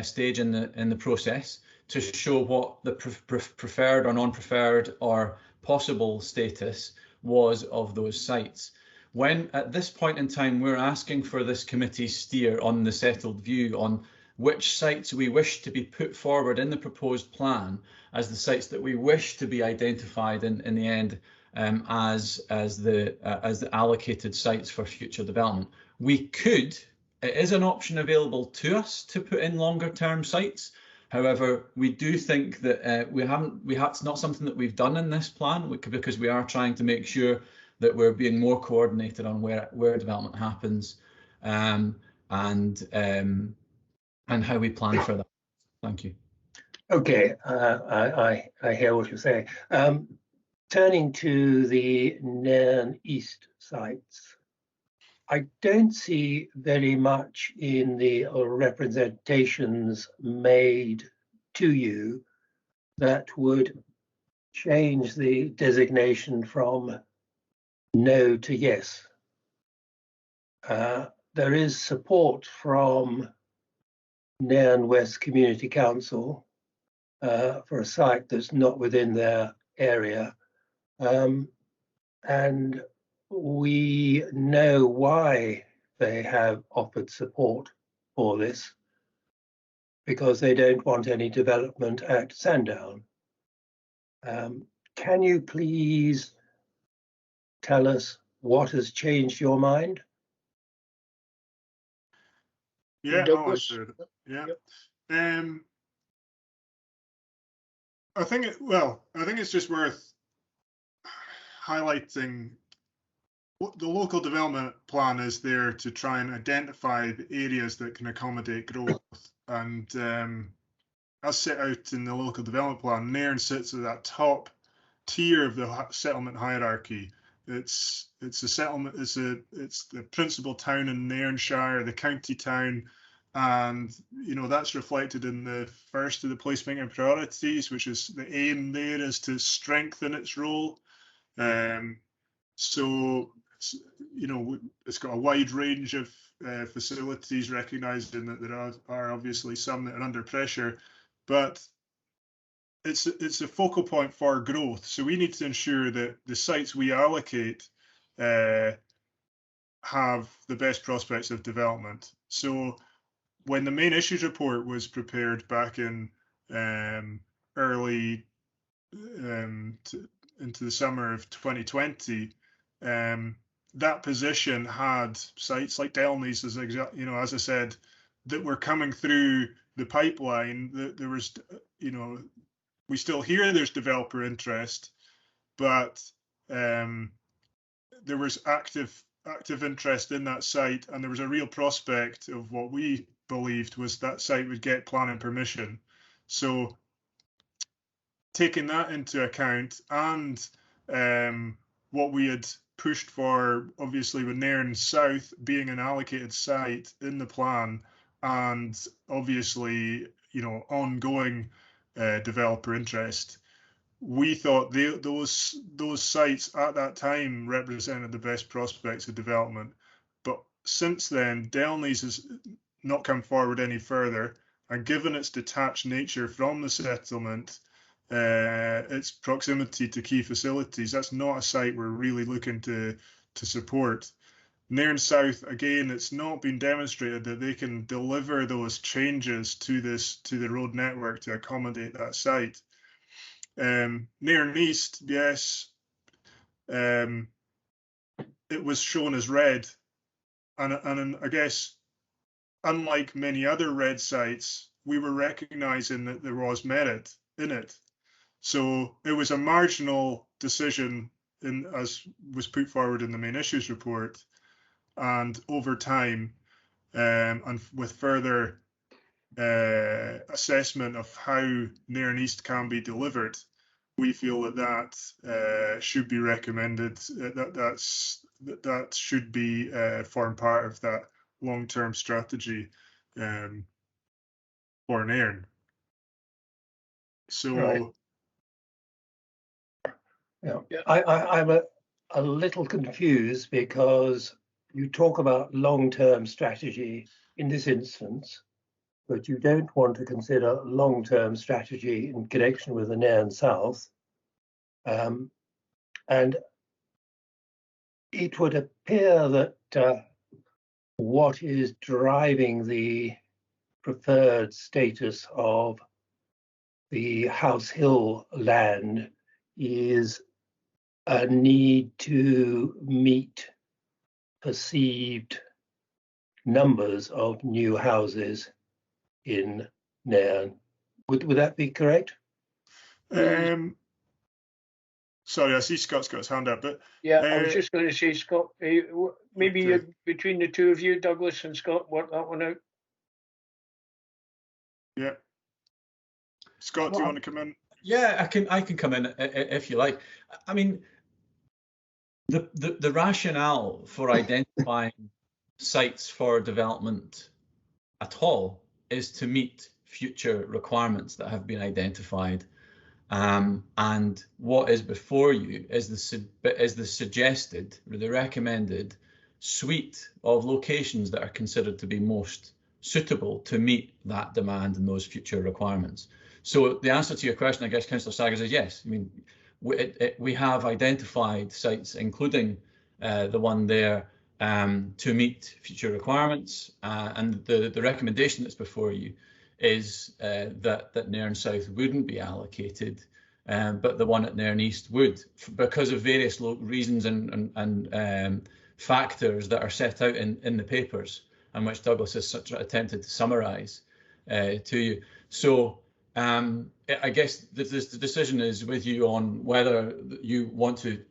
stage in the process, to show what the preferred or non-preferred or possible status was of those sites. When at this point in time we're asking for this committee's steer on the settled view on which sites we wish to be put forward in the proposed plan as the sites that we wish to be identified in the end as the allocated sites for future development. It is an option available to us to put in longer term sites. However, we do think that it's not something that we've done in this plan, because we are trying to make sure that we're being more coordinated on where development happens and how we plan for that. Thank you. Okay, I hear what you're saying. Turning to the Nairn East sites, I don't see very much in the representations made to you that would change the designation from no to yes. There is support from Nairn West Community Council for a site that's not within their area. And we know why they have offered support for this, because they don't want any development at Sandown. Can you please tell us what has changed your mind? Yeah, I'll answer it. Yeah. Yep. I think it's just worth highlighting what the local development plan is there to try and identify the areas that can accommodate growth. And as set out in the local development plan, Nairn sits at that top tier of the settlement hierarchy. It's a settlement. It's the principal town in Nairnshire, the county town, and that's reflected in the first of the placemaking priorities, which is the aim there is to strengthen its role. So it's got a wide range of facilities, recognising that there are obviously some that are under pressure, but it's a focal point for growth. So we need to ensure that the sites we allocate have the best prospects of development. So when the main issues report was prepared back in early into the summer of 2020, that position had sites like Delneys, as I said, that were coming through the pipeline. There was, we still hear there's developer interest, but there was active interest in that site, and there was a real prospect of what we believed was that site would get planning permission. So taking that into account, and what we had pushed for, obviously, with Nairn South being an allocated site in the plan, and obviously, ongoing developer interest, we thought those sites at that time represented the best prospects of development. But since then, Delneys has not come forward any further, and given its detached nature from the settlement, its proximity to key facilities, that's not a site we're really looking to support. Nairn South, again, it's not been demonstrated that they can deliver those changes to the road network to accommodate that site. Nairn East, yes, it was shown as red, and I guess, unlike many other red sites, we were recognising that there was merit in it. So it was a marginal decision, as was put forward in the main issues report, and over time, and with further assessment of how Nairn East can be delivered, we feel that should be recommended. That should be form part of that long-term strategy for Nairn. So. Right. Yeah. I'm a little confused, because you talk about long-term strategy in this instance, but you don't want to consider long-term strategy in connection with the Nairn South. And it would appear that what is driving the preferred status of the House Hill land is a need to meet perceived numbers of new houses in Nairn. Would that be correct? Sorry, I see Scott's got his hand up, but yeah, I was just going to say, Scott, maybe okay, between the two of you, Douglas and Scott, work that one out. Yeah, Scott, do you want to come in? Yeah, I can come in if you like. I mean, the rationale for identifying sites for development at all is to meet future requirements that have been identified. And what is before you is the suggested, or the recommended suite of locations that are considered to be most suitable to meet that demand and those future requirements. So the answer to your question, I guess, Councillor Saggers, is yes. I mean, we have identified sites, including the one there, to meet future requirements, and the recommendation that's before you is that Nairn South wouldn't be allocated, but the one at Nairn East would, because of various reasons and factors that are set out in the papers, and which Douglas has attempted to summarise to you. So I guess the decision is with you on whether you want to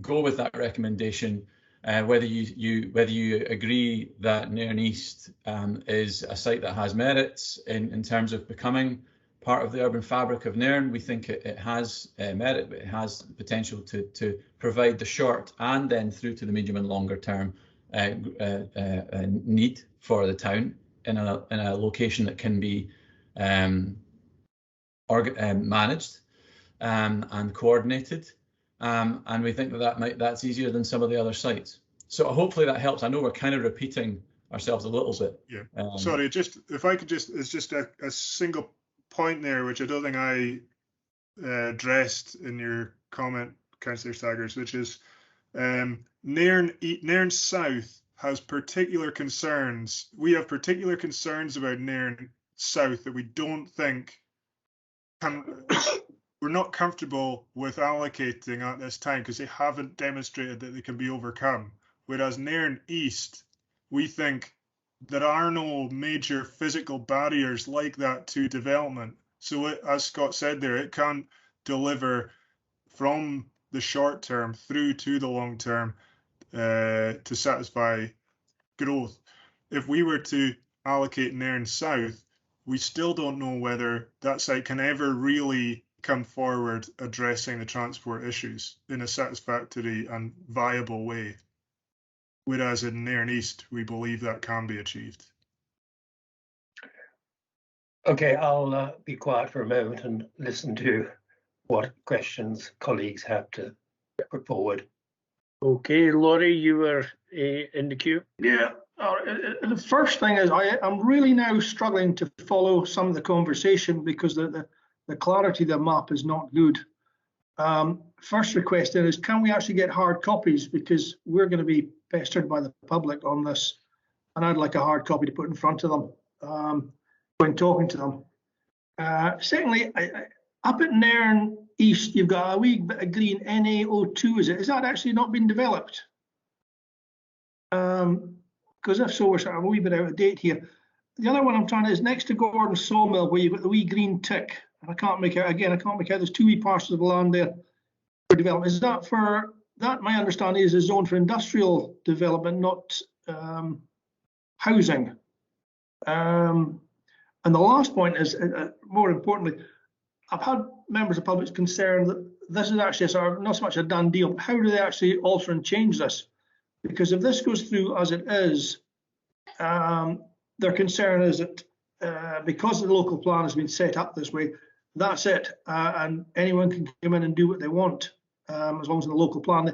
go with that recommendation, whether you agree that Nairn East is a site that has merits in terms of becoming part of the urban fabric of Nairn. We think it has merit, but it has the potential to provide the short and then through to the medium and longer term need for the town in a location that can be managed and coordinated, and we think that's easier than some of the other sites. So hopefully that helps. I know we're kind of repeating ourselves a little bit. Yeah. Sorry, if I could it's just a single point there, which I don't think I addressed in your comment, Councillor Saggers, which is Nairn South has particular concerns. We have particular concerns about Nairn South that we don't think we're not comfortable with allocating at this time, because they haven't demonstrated that they can be overcome. whereas Nairn East, we think there are no major physical barriers like that to development. So as Scott said there, it can deliver from the short term through to the long term to satisfy growth. If we were to allocate Nairn South, we still don't know whether that site can ever really come forward addressing the transport issues in a satisfactory and viable way. Whereas in Nairn East, we believe that can be achieved. Okay, I'll be quiet for a moment and listen to what questions colleagues have to put forward. Okay, Laurie, you were in the queue. Yeah, the first thing is I'm really now struggling to follow some of the conversation because the clarity of the map is not good. First request then is, can we actually get hard copies, because we're going to be pestered by the public on this, and I'd like a hard copy to put in front of them when talking to them. Secondly, up at Nairn East, you've got a wee bit of green NA02. Is that actually not been developed? Because if so, we're sort of a wee bit out of date here. The other one I'm trying to is next to Gordon Sawmill, where you've got the wee green tick. And I can't make out, there's two wee parcels of land there for development. Is that for, that my understanding is a zone for industrial development, not housing. And the last point is, more importantly, I've had members of the public concerned that this is actually a sort of not so much a done deal, but how do they actually alter and change this? Because if this goes through as it is, their concern is that because the local plan has been set up this way, that's it, and anyone can come in and do what they want as long as in the local plan.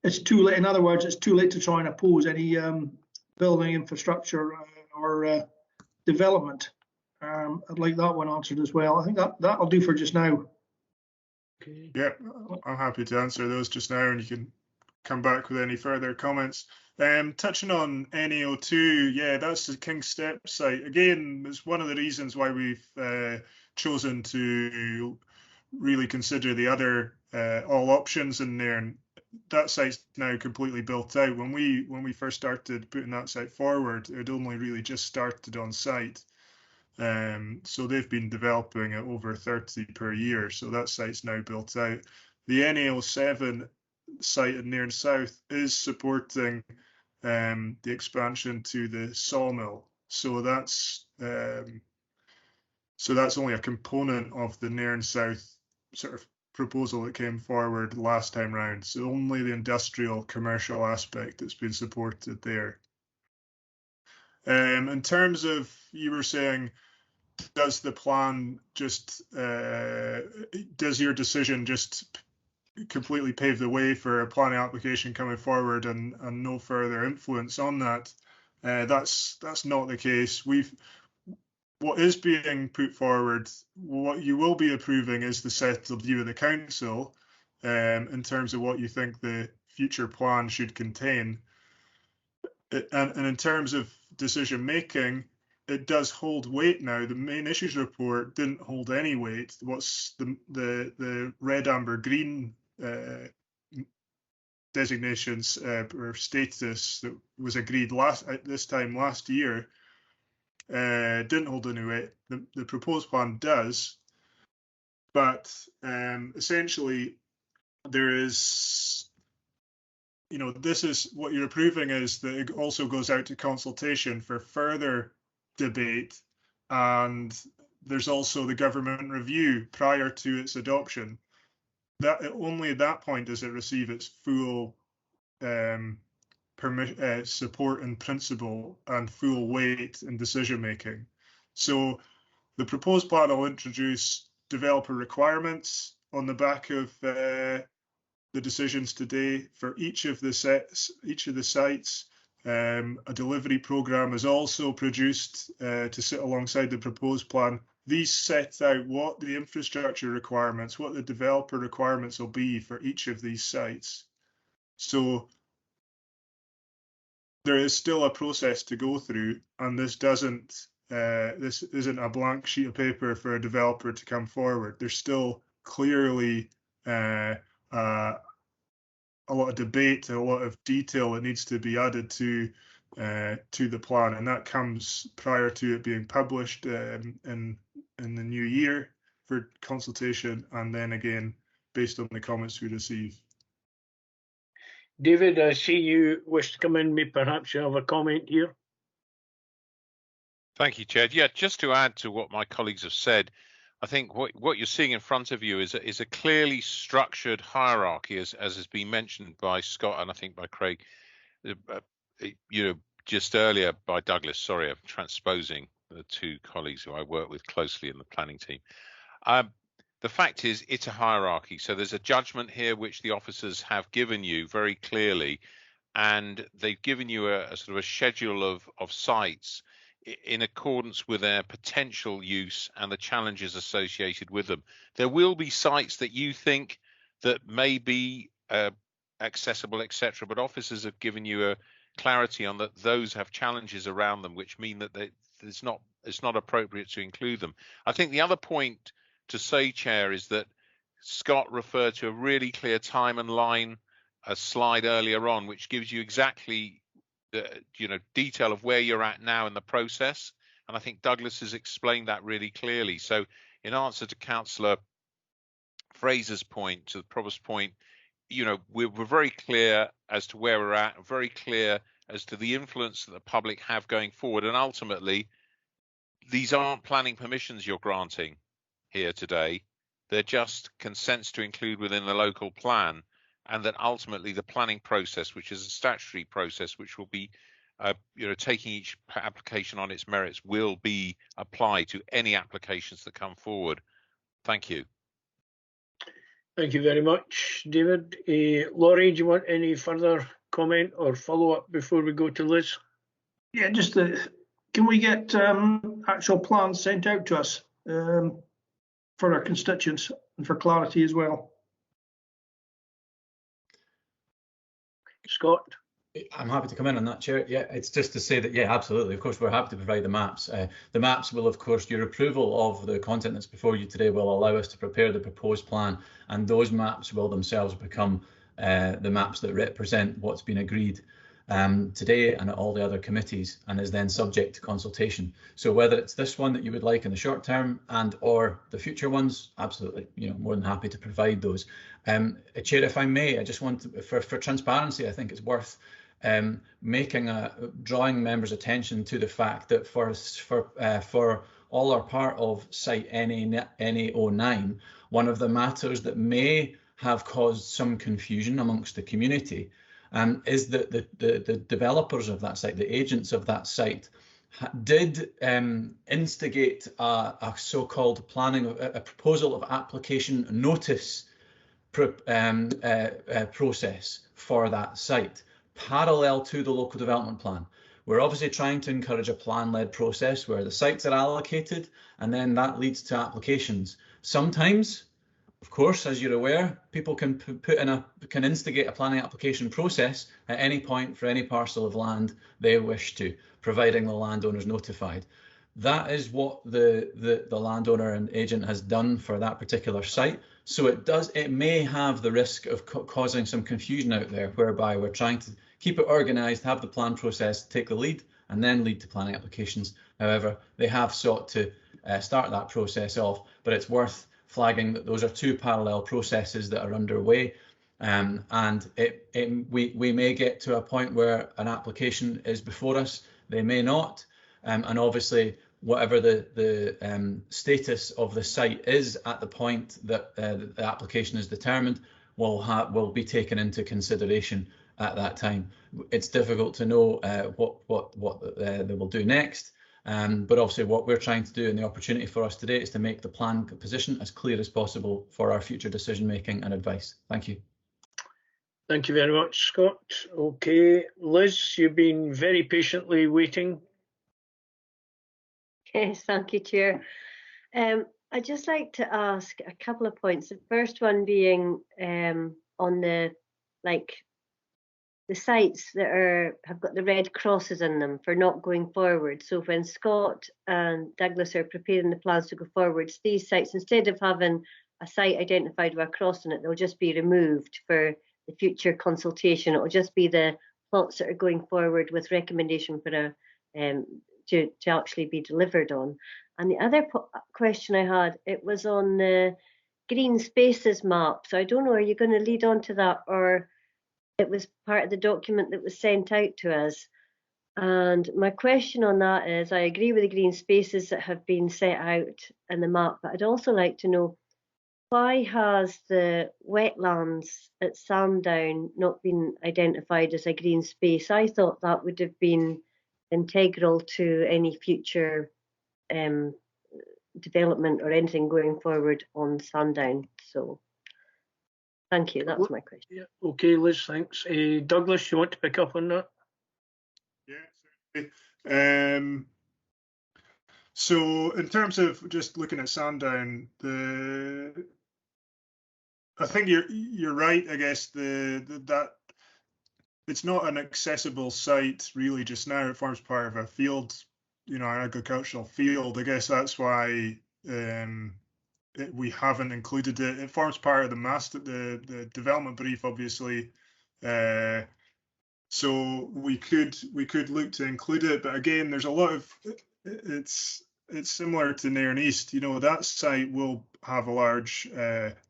It's too late. In other words, it's too late to try and oppose any building infrastructure or development. I'd like that one answered as well. I think that'll do for just now. Okay. Yeah, I'm happy to answer those just now, and you can come back with any further comments. Touching on NA02, yeah, that's the King's Step site. Again, it's one of the reasons why we've chosen to really consider the other all options in there. And that site's now completely built out. When we first started putting that site forward, it only really just started on site. So they've been developing at over 30 per year. So that site's now built out. The NA07 site in Nairn South is supporting the expansion to the sawmill. So that's only a component of the Nairn South sort of proposal that came forward last time round. So only the industrial commercial aspect that's been supported there. In terms of, you were saying, does the plan just, does your decision just completely pave the way for a planning application coming forward and no further influence on that? That's not the case. What is being put forward, what you will be approving is the settled view of the council in terms of what you think the future plan should contain. And in terms of decision making, it does hold weight now. The main issues report didn't hold any weight. What's the red, amber, green designations or status that was agreed this time last year didn't hold any weight. The proposed plan does, but essentially there is, this is what you're approving is that it also goes out to consultation for further debate, and there's also the government review prior to its adoption. That only at that point does it receive its full support in principle and full weight in decision making. So the proposed plan will introduce developer requirements on the back of the decisions today for each of the sites. A delivery program is also produced to sit alongside the proposed plan. These set out what the infrastructure requirements, what the developer requirements will be for each of these sites. So there is still a process to go through, and this isn't a blank sheet of paper for a developer to come forward. There's still clearly a lot of debate and a lot of detail that needs to be added to the plan, and that comes prior to it being published in the new year for consultation, and then again based on the comments we receive. David, I see you wish to come in. Maybe perhaps you have a comment here. Thank you, Chair. Yeah, just to add to what my colleagues have said, I think what you're seeing in front of you is a clearly structured hierarchy, as has been mentioned by Scott and I think by Craig, just earlier by Douglas. Sorry, I'm transposing the two colleagues who I work with closely in the planning team. The fact is, it's a hierarchy. So there's a judgment here which the officers have given you very clearly, and they've given you a sort of a schedule of sites in accordance with their potential use and the challenges associated with them. There will be sites that you think that may be accessible, etc., but officers have given you a clarity on that those have challenges around them, which mean that it's not appropriate to include them. I think the other point to say, Chair, is that Scott referred to a really clear time and line, a slide earlier on, which gives you exactly the detail of where you're at now in the process, and I think Douglas has explained that really clearly. So in answer to Councillor Fraser's point, to the Provost's point, we're very clear as to where we're at, very clear as to the influence that the public have going forward, and ultimately these aren't planning permissions you're granting here today. They're just consents to include within the local plan, and that ultimately the planning process, which is a statutory process, which will be taking each application on its merits, will be applied to any applications that come forward. Thank you. Thank you very much, David. Laurie, do you want any further comment or follow-up before we go to Liz? Yeah, just can we get actual plans sent out to us for our constituents and for clarity as well? Scott? I'm happy to come in on that, Chair. Yeah, it's just to say that, yeah, absolutely. Of course, we're happy to provide the maps. The maps will, of course, your approval of the content that's before you today will allow us to prepare the proposed plan, and those maps will themselves become the maps that represent what's been agreed today and at all the other committees, and is then subject to consultation. So whether it's this one that you would like in the short term and or the future ones, absolutely, more than happy to provide those. Chair, if I may, I just want to, for transparency, I think it's worth drawing members' attention to the fact that for all or part of site NA09, one of the matters that may have caused some confusion amongst the community is that the developers of that site, the agents of that site, did instigate a so-called a proposal of application notice process for that site, parallel to the local development plan. We're obviously trying to encourage a plan-led process where the sites are allocated and then that leads to applications. Sometimes, of course, as you're aware, people can can instigate a planning application process at any point for any parcel of land they wish to, providing the landowner is notified. That is what the landowner and agent has done for that particular site. So it may have the risk of causing some confusion out there, whereby we're trying to keep it organised, have the plan process take the lead, and then lead to planning applications. However, they have sought to start that process off, but it's worth flagging that those are two parallel processes that are underway, and we may get to a point where an application is before us. They may not, and obviously whatever the status of the site is at the point that the application is determined will be taken into consideration at that time. It's difficult to know what they will do next. But obviously what we're trying to do, and the opportunity for us today, is to make the plan position as clear as possible for our future decision making and advice. Thank you. Thank you very much, Scott. Okay, Liz, you've been very patiently waiting. Yes, thank you, Chair. I'd just like to ask a couple of points. The first one being on the sites that have got the red crosses in them for not going forward. So when Scott and Douglas are preparing the plans to go forwards, these sites, instead of having a site identified with a cross in it, they'll just be removed for the future consultation. It will just be the plots that are going forward with recommendation for a to actually be delivered on. And the other question I had, it was on the green spaces map. So I don't know, are you going to lead on to that, or it was part of the document that was sent out to us? And my question on that is, I agree with the green spaces that have been set out in the map, but I'd also like to know, why has the wetlands at Sandown not been identified as a green space? I thought that would have been integral to any future development or anything going forward on Sandown. So thank you, that's my question. Yeah. Okay, Liz, thanks. Douglas, you want to pick up on that? Yeah, certainly. So in terms of just looking at Sandown, I think you're right. I guess that it's not an accessible site really just now. It forms part of a field, an agricultural field. I guess that's why we haven't included it. It forms part of the development brief, obviously. So we could look to include it, but again, there's a lot of it's similar to Nairn East. That site will have a large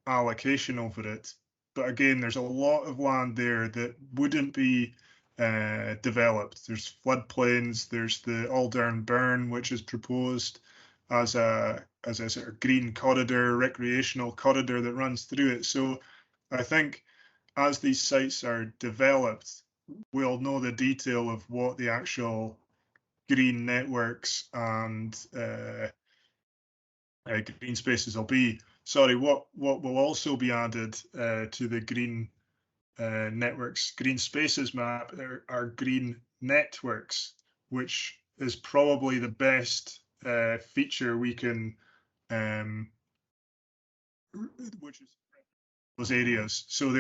allocation over it, but again, there's a lot of land there that wouldn't be developed. There's floodplains. There's the Aldern Burn, which is proposed as a sort of green corridor, recreational corridor that runs through it. So I think as these sites are developed, we'll know the detail of what the actual green networks and green spaces will be. Sorry, what will also be added to the green networks, green spaces map are green networks, which is probably the best feature we can, which is those areas. So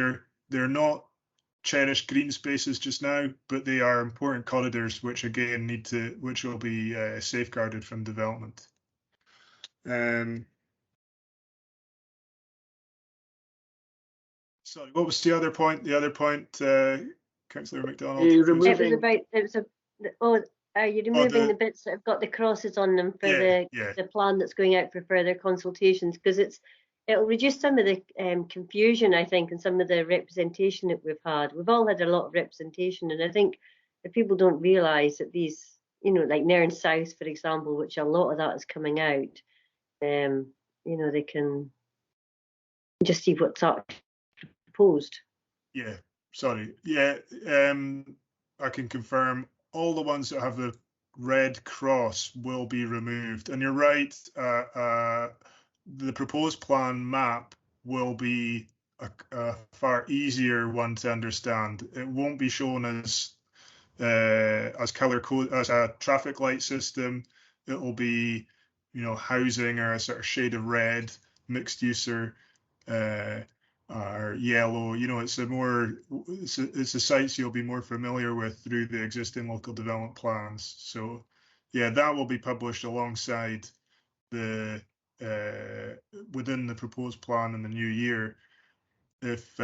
they're not cherished green spaces just now, but they are important corridors which again which will be safeguarded from development. Sorry, what was the other point? The other point, Councillor MacDonald. It was about are you removing the bits that have got the crosses on them for the plan that's going out for further consultations? Because it'll reduce some of the confusion, I think, and some of the representation that we've had. We've all had a lot of representation, and I think if people don't realise that these, like Nairn South, for example, which a lot of that is coming out, they can just see what's up proposed. Yeah, sorry. Yeah, I can confirm all the ones that have the red cross will be removed. And you're right, the proposed plan map will be a far easier one to understand. It won't be shown as color code, as a traffic light system. It will be, housing or a sort of shade of red, mixed use or yellow. It's the sites you'll be more familiar with through the existing local development plans. So yeah, that will be published alongside the within the proposed plan in the new year. If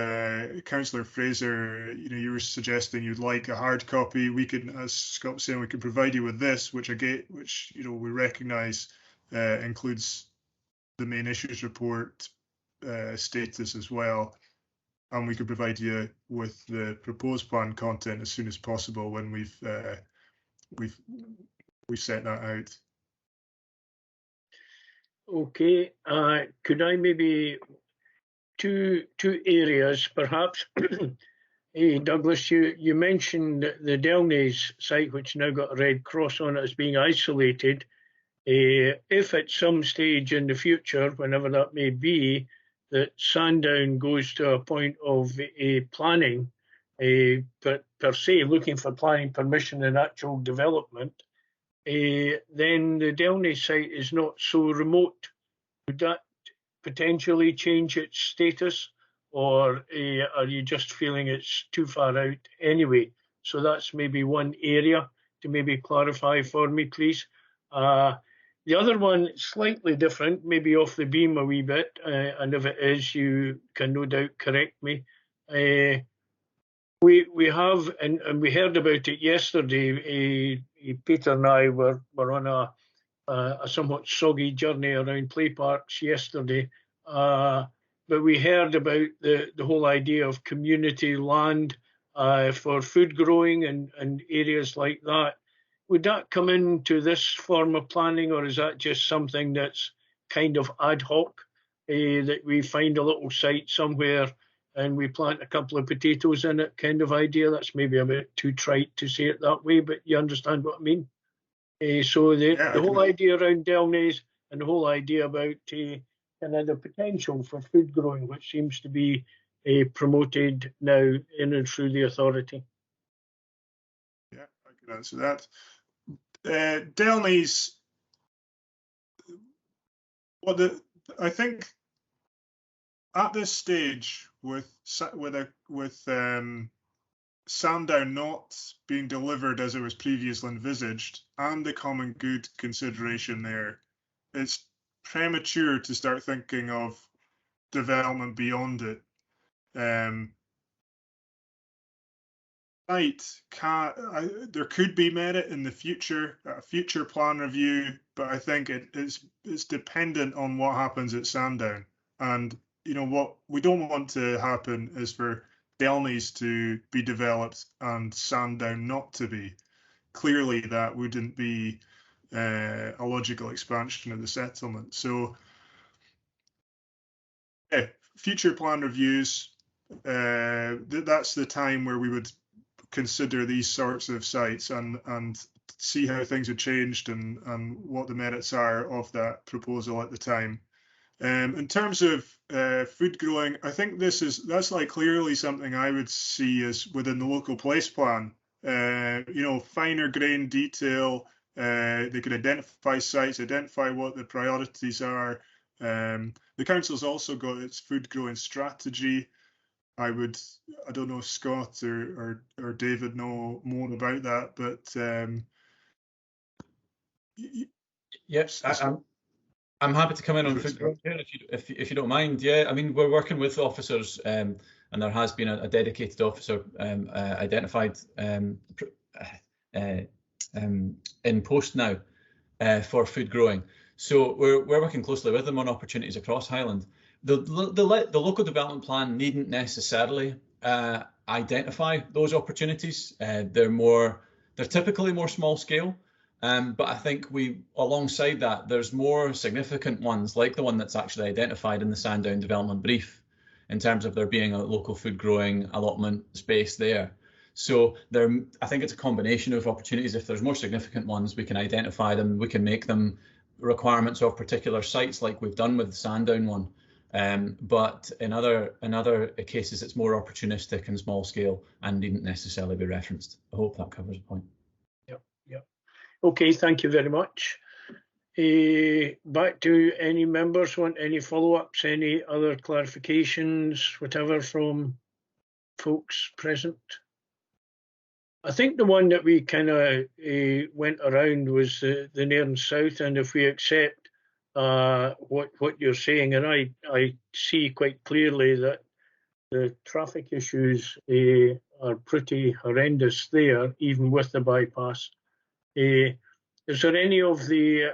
Councillor Fraser, you were suggesting you'd like a hard copy, we can, as Scott was saying, we can provide you with this, which we recognise includes the main issues report status as well, and we could provide you with the proposed plan content as soon as possible when we've set that out. Okay, could I maybe two areas perhaps? Hey, Douglas, you mentioned the Delnays site, which now got a red cross on it, as being isolated. If at some stage in the future, whenever that may be, that Sandown goes to a point of planning, but per se looking for planning permission and actual development, then the Delnay site is not so remote. Would that potentially change its status, or are you just feeling it's too far out anyway? So that's maybe one area to maybe clarify for me, please. The other one, slightly different, maybe off the beam a wee bit, and if it is, you can no doubt correct me. We have, and we heard about it yesterday. Peter and I were on a somewhat soggy journey around play parks yesterday, but we heard about the whole idea of community land for food growing and areas like that. Would that come into this form of planning, or is that just something that's kind of ad hoc, that we find a little site somewhere and we plant a couple of potatoes in it kind of idea? That's maybe a bit too trite to say it that way, but you understand what I mean. So the whole idea around Delnays and the whole idea about kind of the potential for food growing, which seems to be promoted now in and through the authority. Yeah, I can answer that. Delnays, I think at this stage with Sandown not being delivered as it was previously envisaged and the common good consideration there, it's premature to start thinking of development beyond it. There could be merit in the future, a future plan review, but I think it's dependent on what happens at Sandown. And what we don't want to happen is for Delnays to be developed and Sandown not to be. Clearly, that wouldn't be a logical expansion of the settlement. So, future plan reviews. That's the time where we would consider these sorts of sites and see how things have changed and what the merits are of that proposal at the time. In terms of food growing, I think that's like clearly something I would see as within the local place plan. Finer grain detail. They could identify sites, identify what the priorities are. The council's also got its food growing strategy. I don't know if Scott or David know more about that, but yes, I'm happy to come in on food growing here if you don't mind. Yeah, I mean, we're working with officers, and there has been a dedicated officer identified in post now for food growing. So we're working closely with them on opportunities across Highland. The local development plan needn't necessarily identify those opportunities. They're typically more small scale, but I think alongside that, there's more significant ones like the one that's actually identified in the Sandown development brief, in terms of there being a local food growing allotment space there. So I think it's a combination of opportunities. If there's more significant ones, we can identify them. We can make them requirements of particular sites, like we've done with the Sandown one. But in other cases, it's more opportunistic and small scale and needn't necessarily be referenced. I hope that covers the point. Yep. Okay, thank you very much. Back to any members want any follow-ups, any other clarifications, whatever, from folks present? I think the one that we kind of went around was the Nairn South, and if we accept what you're saying, and I see quite clearly that the traffic issues are pretty horrendous there, even with the bypass. Is there any of the,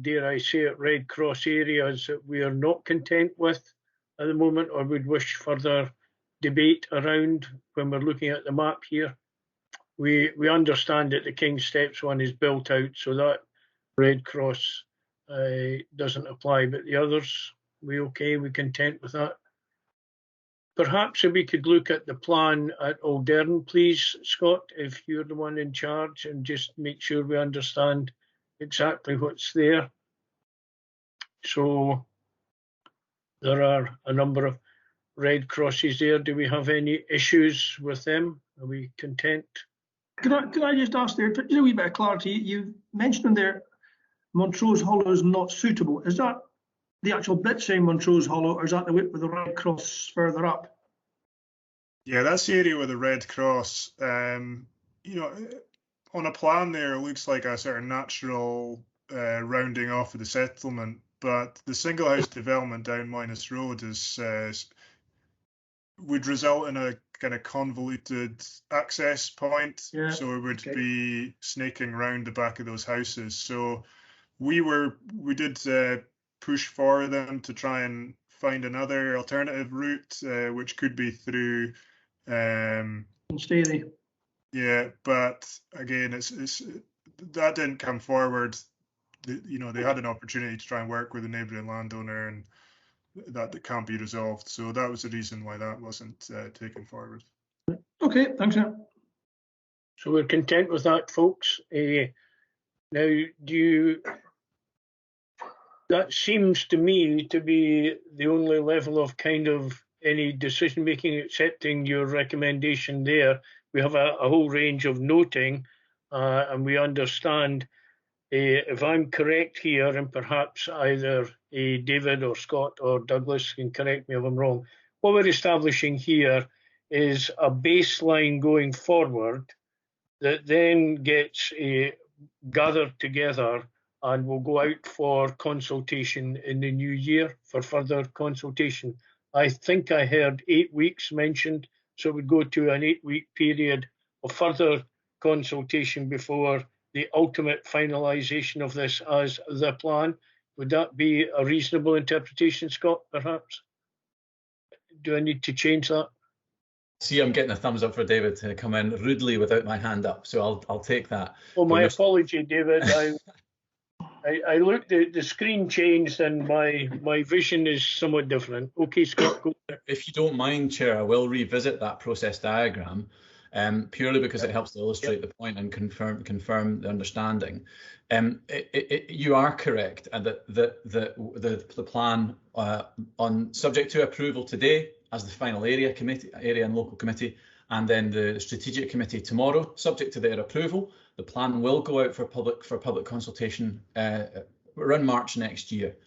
dare I say it, Red Cross areas that we are not content with at the moment, or would wish further debate around when we're looking at the map here? We understand that the King's Steps one is built out, so that Red Cross doesn't apply, but the others, we content with that? Perhaps if we could look at the plan at Aldern, please, Scott, if you're the one in charge, and just make sure we understand exactly what's there. So there are a number of Red Crosses there. Do we have any issues with them? Are we content? Can I just ask there, just a wee bit of clarity? You mentioned in there Montrose Hollow is not suitable. Is that the actual bit saying Montrose Hollow, or is that the width with the Red Cross further up? Yeah, that's the area with the Red Cross. On a plan there, it looks like a sort of natural rounding off of the settlement, but the single house development down Minus Road would result in a kind of convoluted access point. Yeah, So it would okay. be snaking round the back of those houses. So we did push for them to try and find another alternative route, which could be through Steady. yeah, but again, it's that didn't come forward. You know, they had an opportunity to try and work with a neighbouring landowner, and that can't be resolved. So that was the reason why that wasn't taken forward. Okay, thanks. So we're content with that, folks. Now, that seems to me to be the only level of kind of any decision making, accepting your recommendation there. We have a whole range of noting, and we understand. If I'm correct here, and perhaps either David or Scott or Douglas can correct me if I'm wrong, what we're establishing here is a baseline going forward that then gets gathered together and will go out for consultation in the new year for further consultation. I think I heard 8 weeks mentioned, so it would go to an 8-week period of further consultation before the ultimate finalisation of this as the plan. Would that be a reasonable interpretation, Scott, perhaps? Do I need to change that? See, I'm getting a thumbs up for David to come in rudely without my hand up, so I'll take that. Oh, my apology, David. I looked, the screen changed and my vision is somewhat different. Okay, Scott, go. If you don't mind, Chair, I will revisit that process diagram, purely because it helps to illustrate the point and confirm the understanding. You are correct, and that the plan on subject to approval today as the final area and local committee, and then the strategic committee tomorrow, subject to their approval. The plan will go out for public consultation around March next year.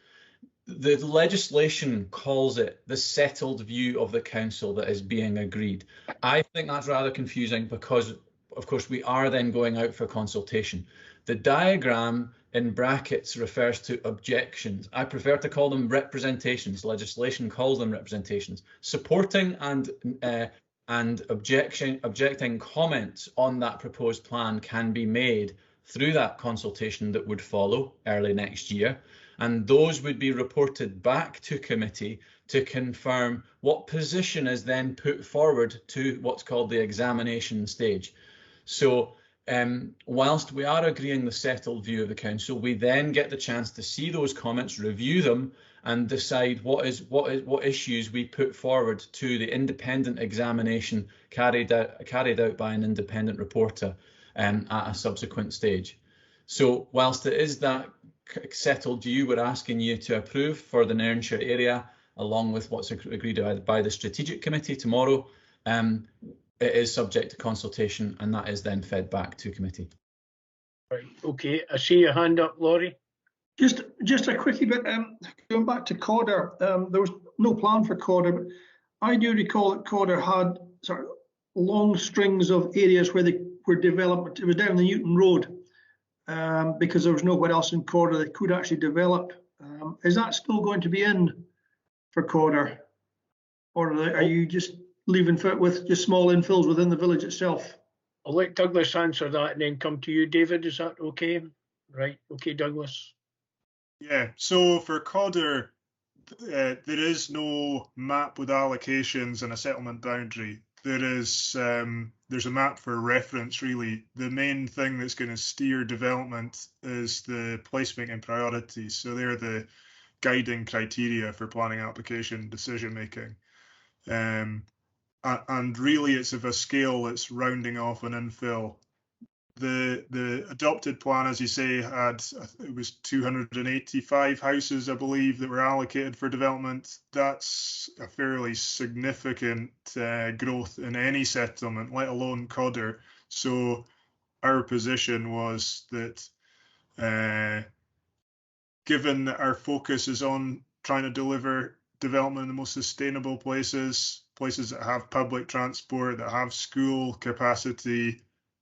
The legislation calls it the settled view of the council that is being agreed. I think that's rather confusing because, of course, we are then going out for consultation. The diagram in brackets refers to objections. I prefer to call them representations. Legislation calls them representations. Supporting and objecting comments on that proposed plan can be made through that consultation that would follow early next year. And those would be reported back to committee to confirm what position is then put forward to what's called the examination stage. So whilst we are agreeing the settled view of the council, we then get the chance to see those comments, review them, and decide what issues we put forward to the independent examination carried out by an independent reporter at a subsequent stage. So whilst it is that settled view we're asking you to approve for the Nairnshire area, along with what's agreed by the strategic committee tomorrow, it is subject to consultation, and that is then fed back to committee. Right. Okay. I see your hand up, Laurie. Just a quickie bit. Going back to Cawdor, there was no plan for Cawdor, but I do recall that Cawdor had sort of long strings of areas where they were developed. It was down the Newton Road because there was nowhere else in Cawdor that could actually develop. Is that still going to be in for Cawdor, or are you just leaving foot with just small infills within the village itself? I'll let Douglas answer that and then come to you, David. Is that okay? Right. Okay, Douglas. Yeah, so for Cawdor, there is no map with allocations and a settlement boundary. There's a map for reference, really. The main thing that's going to steer development is the placemaking priorities. So they're the guiding criteria for planning application decision making. And really it's of a scale that's rounding off an infill. The adopted plan, as you say, it was 285 houses, I believe, that were allocated for development. That's a fairly significant growth in any settlement, let alone Cawdor. So our position was that given that our focus is on trying to deliver development in the most sustainable places that have public transport, that have school capacity,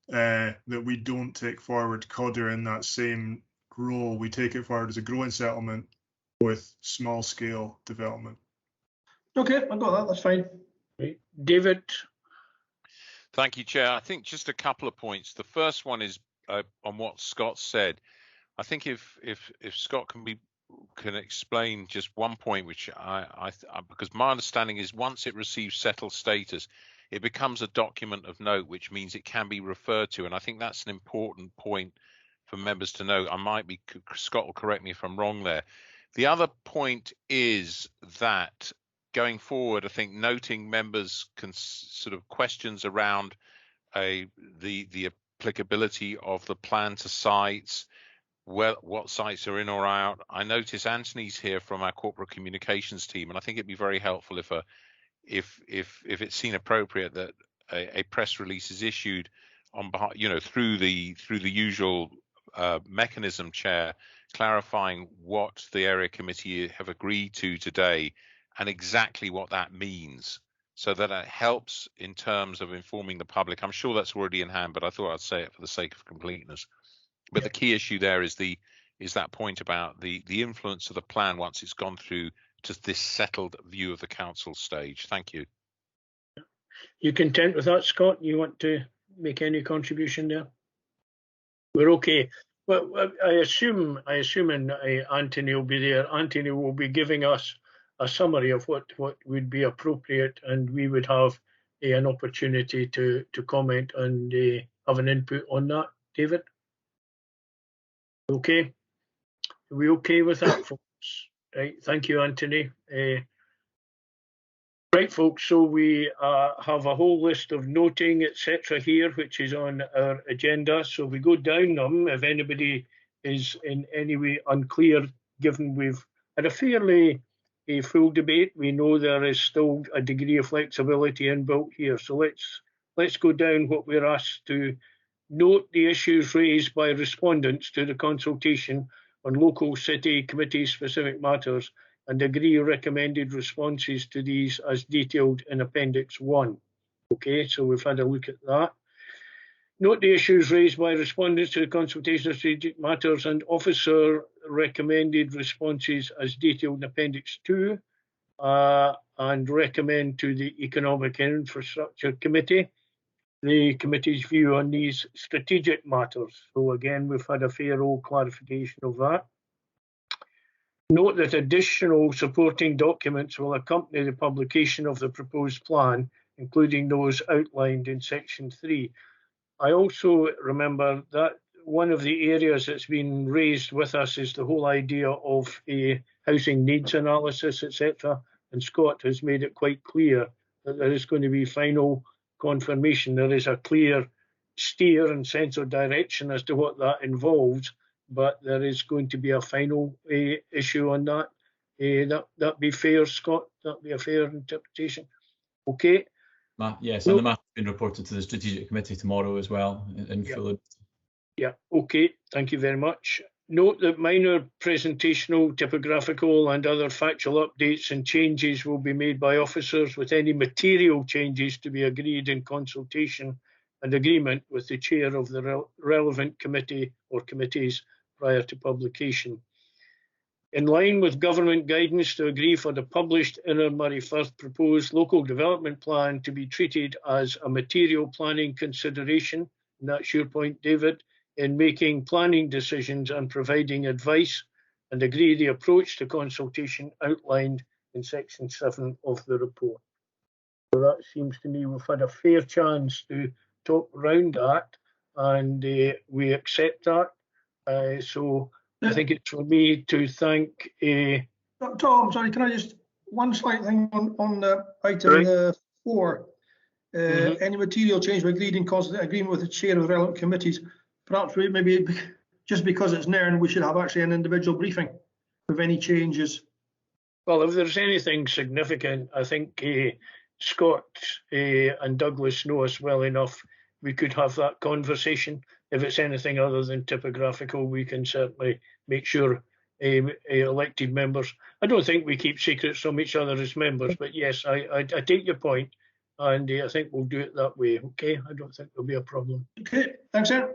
that we don't take forward Cawdor in that same role. We take it forward as a growing settlement with small scale development. Okay, I got that. That's fine. Right. David, Thank you, Chair. I think just a couple of points. The first one is on what Scott said. I think if Scott can explain just one point, which because my understanding is once it receives settled status, it becomes a document of note, which means it can be referred to, and I think that's an important point for members to know. Scott will correct me if I'm wrong there. The other point is that going forward, I think noting members' sort of questions around the applicability of the plan to sites, what sites are in or out. I notice Anthony's here from our corporate communications team, and I think it'd be very helpful if it's seen appropriate that a press release is issued on behalf, through the usual mechanism, Chair, clarifying what the area committee have agreed to today and exactly what that means, so that it helps in terms of informing the public. I'm sure that's already in hand, but I thought I'd say it for the sake of completeness. But the key issue there is that point about the influence of the plan once it's gone through to this settled view of the council stage. Thank you. You content with that, Scott? You want to make any contribution there? We're okay. Well, I assume Anthony will be there. Anthony will be giving us a summary of what would be appropriate, and we would have an opportunity to comment and have an input on that. David? Okay. Are we okay with that, folks? Right. Thank you, Anthony. Right, folks, so we have a whole list of noting, etc. here, which is on our agenda. So we go down them. If anybody is in any way unclear, given we've had a fairly full debate, we know there is still a degree of flexibility inbuilt here. So let's go down what we're asked to note: the issues raised by respondents to the consultation on local city committee specific matters, and agree recommended responses to these as detailed in Appendix 1. Okay, so we've had a look at that. Note the issues raised by respondents to the consultation of strategic matters and officer recommended responses as detailed in Appendix 2, and recommend to the Economic and Infrastructure Committee the committee's view on these strategic matters. So again, we've had a fair old clarification of that. Note that additional supporting documents will accompany the publication of the proposed plan, including those outlined in Section 3. I also remember that one of the areas that's been raised with us is the whole idea of a housing needs analysis, etc. And Scott has made it quite clear that there is going to be final confirmation. There is a clear steer and sense of direction as to what that involves, but there is going to be a final issue on that. That be fair, Scott? That be a fair interpretation? Okay. Yes, and the matter has been reported to the Strategic Committee tomorrow as well in full. Yeah, okay. Thank you very much. Note that minor presentational, typographical and other factual updates and changes will be made by officers, with any material changes to be agreed in consultation and agreement with the chair of the relevant committee or committees prior to publication. In line with government guidance, to agree for the published Inner Murray Firth proposed local development plan to be treated as a material planning consideration, and that's your point, David, in making planning decisions and providing advice, and agree the approach to consultation outlined in Section 7 of the report. So that seems to me we've had a fair chance to talk around that, and we accept that. So I think it's for me to thank. Tom, sorry, can I just one slight thing on the item 4? Any material change agreed in constant agreement with the chair of the relevant committees. Perhaps maybe just because it's Nairn, we should have actually an individual briefing of any changes. Well, if there's anything significant, I think Scott and Douglas know us well enough. We could have that conversation. If it's anything other than typographical, we can certainly make sure elected members. I don't think we keep secrets from each other as members, but yes, I take your point, and I think we'll do it that way. Okay, I don't think there'll be a problem. Okay, thanks, sir.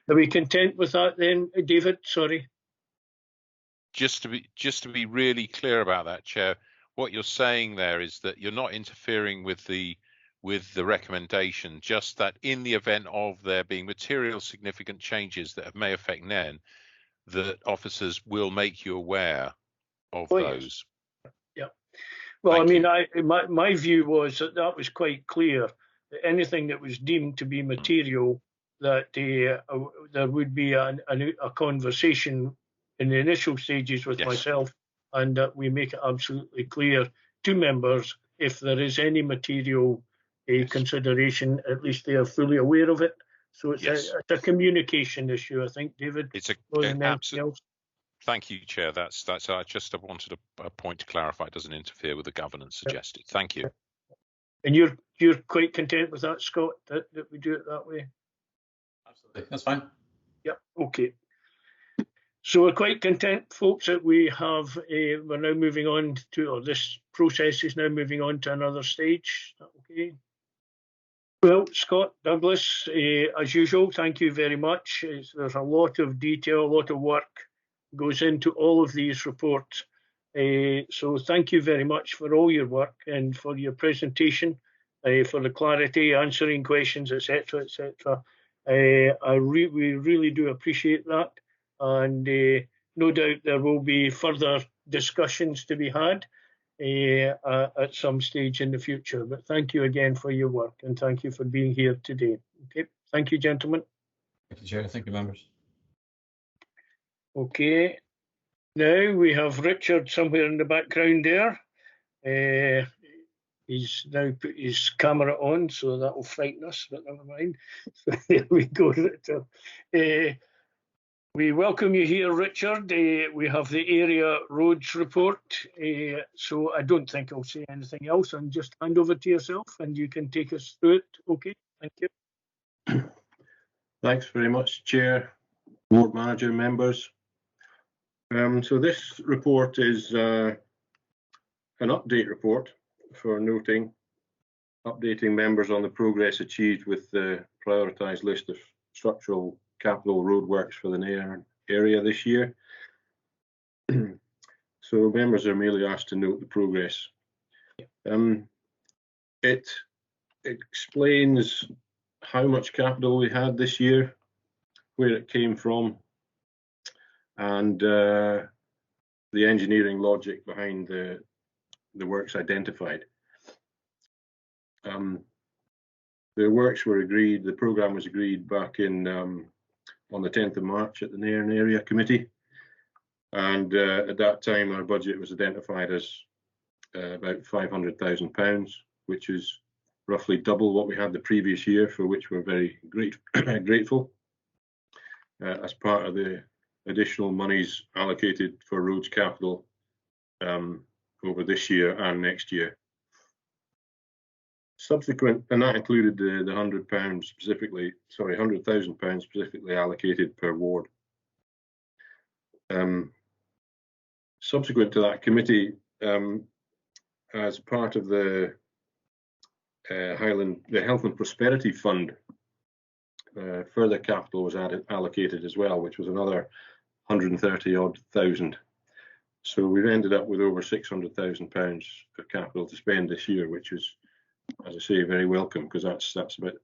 Are we content with that then, David? Sorry. Just to be really clear about that, Chair, what you're saying there is that you're not interfering with the with the recommendation, just that in the event of there being material significant changes that may affect Nairn, that officers will make you aware of those. Yeah. Well, Thank I mean, my view was that was quite clear. That anything that was deemed to be material, that there would be a conversation in the initial stages with myself, and that we make it absolutely clear to members if there is any material consideration, at least they are fully aware of it. So it's a communication issue, I think, David. It's a absolutely. Thank you, Chair. That's. I just wanted a point to clarify. It doesn't interfere with the governance suggested. Thank you. And you're quite content with that, Scott, that we do it that way? Absolutely, that's fine. Yep. Okay. So we're quite content, folks, that we have we're now moving on to, or this process is now moving on to another stage. Okay. Well, Scott, Douglas, as usual, thank you very much. There's a lot of detail, a lot of work goes into all of these reports. So thank you very much for all your work and for your presentation, for the clarity, answering questions, etc., etc. We really do appreciate that, and no doubt there will be further discussions to be had at some stage in the future. But thank you again for your work, and thank you for being here today. Okay, thank you, gentlemen. Thank you, Chair. Thank you, members. Okay, now we have Richard somewhere in the background there. He's now put his camera on, so that will frighten us, but never mind. So there we go, Richard. We welcome you here, Richard. We have the area roads report, so I don't think I'll say anything else, and just hand over to yourself and you can take us through it. Okay, thank you. Thanks very much, Chair, Board Manager, members. So this report is an update report for updating members on the progress achieved with the prioritised list of structural capital roadworks for the Nairn area this year. So members are merely asked to note the progress. It explains how much capital we had this year, where it came from, and the engineering logic behind the works identified. The works were agreed, the programme was agreed back in on the 10th of March at the Nairn Area Committee, and at that time our budget was identified as about £500,000, which is roughly double what we had the previous year, for which we're very grateful, as part of the additional monies allocated for roads capital over this year and next year. Subsequent, and that included the £100,000 specifically allocated per ward. Subsequent to that committee, as part of the Highland, the Health and Prosperity Fund, further capital was allocated as well, which was another 130-odd thousand. So we've ended up with over £600,000 of capital to spend this year, which is, as I say, very welcome, because that's about,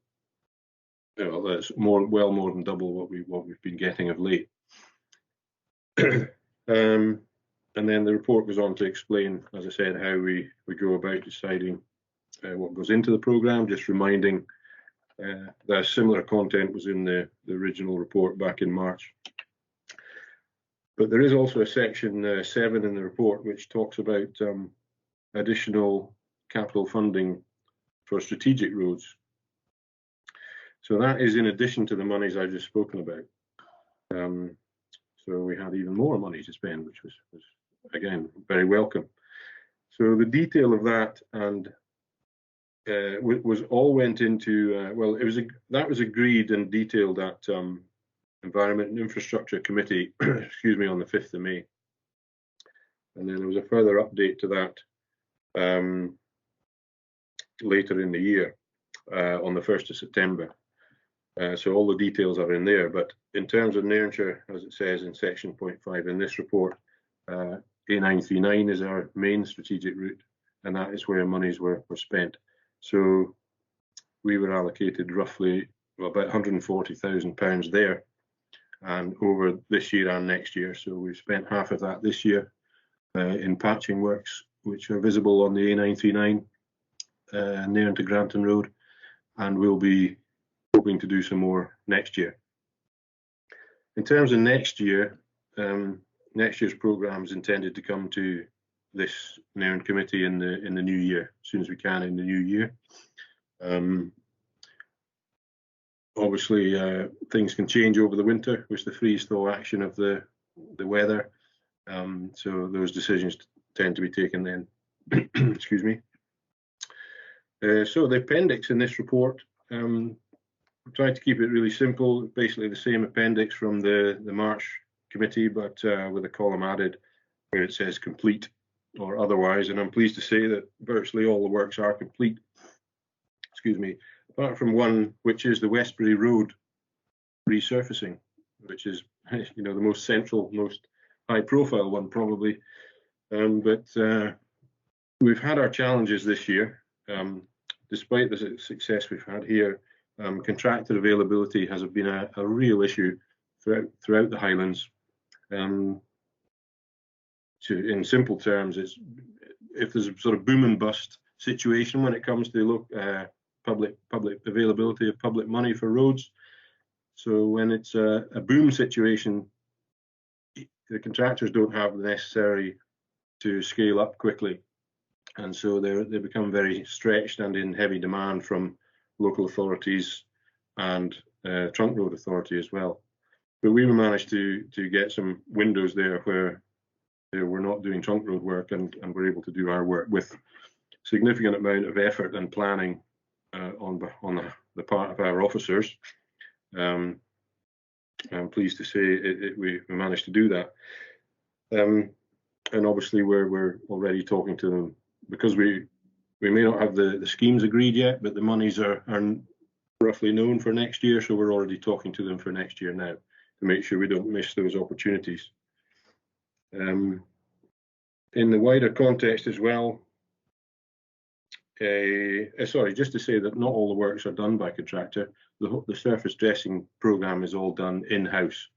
that's well more than double what we've been getting of late. And then the report goes on to explain, as I said, how we go about deciding what goes into the programme, just reminding that similar content was in the original report back in March. But there is also a section 7 in the report which talks about additional capital funding for strategic roads. So that is in addition to the monies I've just spoken about. So we had even more money to spend, which was again very welcome. So the detail of that and was all went into well, that was agreed and detailed at Environment and Infrastructure Committee, excuse me, on the 5th of May. And then there was a further update to that later in the year, on the 1st of September. So all the details are in there, but in terms of Nairnshire, as it says in section 0.5 in this report, A939 is our main strategic route, and that is where monies were spent. So we were allocated roughly about £140,000 there, and over this year and next year. So we've spent half of that this year in patching works, which are visible on the A939 Nairn to Granton Road, and we'll be hoping to do some more next year. In terms of next year, next year's programme is intended to come to this Nairn committee in the new year, as soon as we can in the new year. Obviously, things can change over the winter with the freeze-thaw action of the weather, so those decisions tend to be taken then. Excuse me. So the appendix in this report, I'm trying to keep it really simple. Basically, the same appendix from the March committee, but with a column added where it says complete or otherwise. And I'm pleased to say that virtually all the works are complete. Excuse me. Apart from one, which is the Westbury Road resurfacing, which is, you know, the most central, most high-profile one probably. But we've had our challenges this year. Despite the success we've had here, contractor availability has been a real issue throughout the Highlands. In simple terms, it's if there's a sort of boom and bust situation when it comes to public availability of public money for roads. So when it's a boom situation, the contractors don't have the necessary to scale up quickly, and so they become very stretched and in heavy demand from local authorities and trunk road authority as well. But we managed to get some windows there where we're not doing trunk road work, and we're able to do our work with significant amount of effort and planning on the part of our officers. I'm pleased to say we managed to do that. And obviously we're already talking to them, because we may not have the schemes agreed yet, but the monies are roughly known for next year, so we're already talking to them for next year now to make sure we don't miss those opportunities. In the wider context as well, sorry, just to say that not all the works are done by contractor. The surface dressing programme is all done in-house,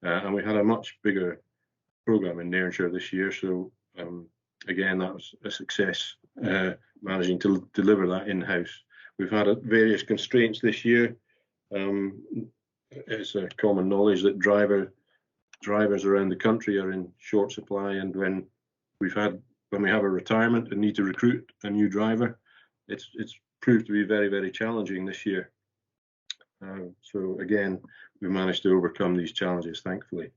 and we had a much bigger programme in Nairnshire this year, so again, that was a success, managing to deliver that in-house. We've had various constraints this year. It's a common knowledge that drivers around the country are in short supply, and when we have a retirement and need to recruit a new driver, it's proved to be very, very challenging this year. So again, we've managed to overcome these challenges, thankfully.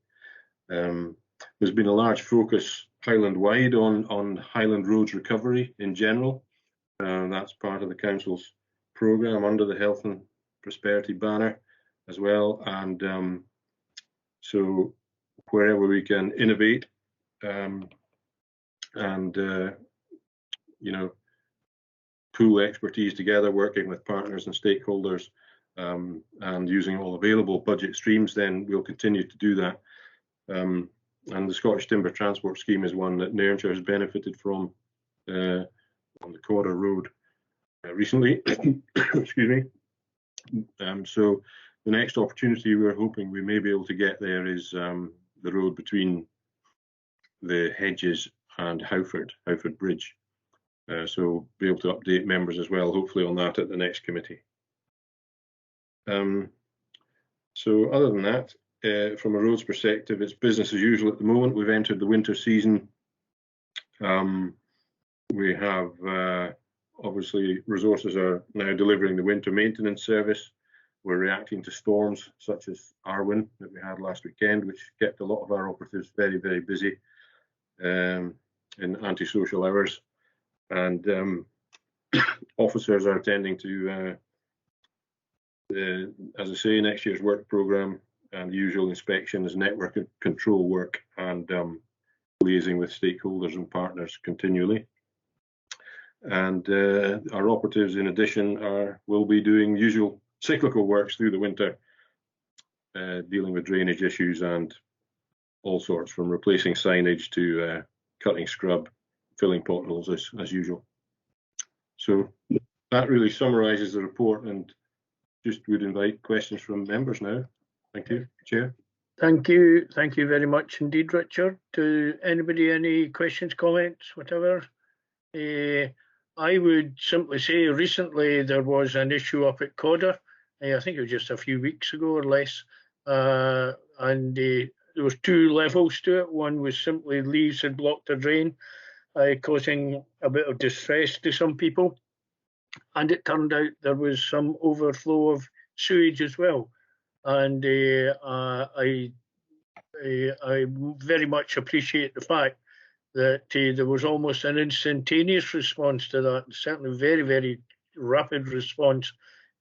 There's been a large focus Highland-wide on Highland roads recovery in general. That's part of the council's programme under the Health and Prosperity banner as well. And so wherever we can innovate and pool expertise together, working with partners and stakeholders, and using all available budget streams, then we'll continue to do that. And the Scottish Timber Transport Scheme is one that Nairnshire has benefited from on the Corder Road recently. Excuse me. So the next opportunity we're hoping we may be able to get there is the road between the Hedges and Howford Bridge. So be able to update members as well, hopefully on that at the next committee. So other than that, from a roads perspective, it's business as usual at the moment. We've entered the winter season. We have obviously resources are now delivering the winter maintenance service. We're reacting to storms such as Arwen that we had last weekend, which kept a lot of our operatives very, very busy in antisocial hours. And officers are attending to, as I say, next year's work programme and the usual inspections, network control work, and liaising with stakeholders and partners continually. And our operatives, in addition, will be doing usual cyclical works through the winter, dealing with drainage issues and all sorts, from replacing signage to cutting scrub, filling potholes as usual. So that really summarises the report, and just would invite questions from members now. Thank you, Chair. Thank you very much indeed, Richard. To anybody, any questions, comments, whatever? I would simply say recently there was an issue up at Codder. I think it was just a few weeks ago or less, and there was two levels to it. One was simply leaves had blocked a drain, causing a bit of distress to some people, and it turned out there was some overflow of sewage as well. And I very much appreciate the fact that there was almost an instantaneous response to that, certainly very, very rapid response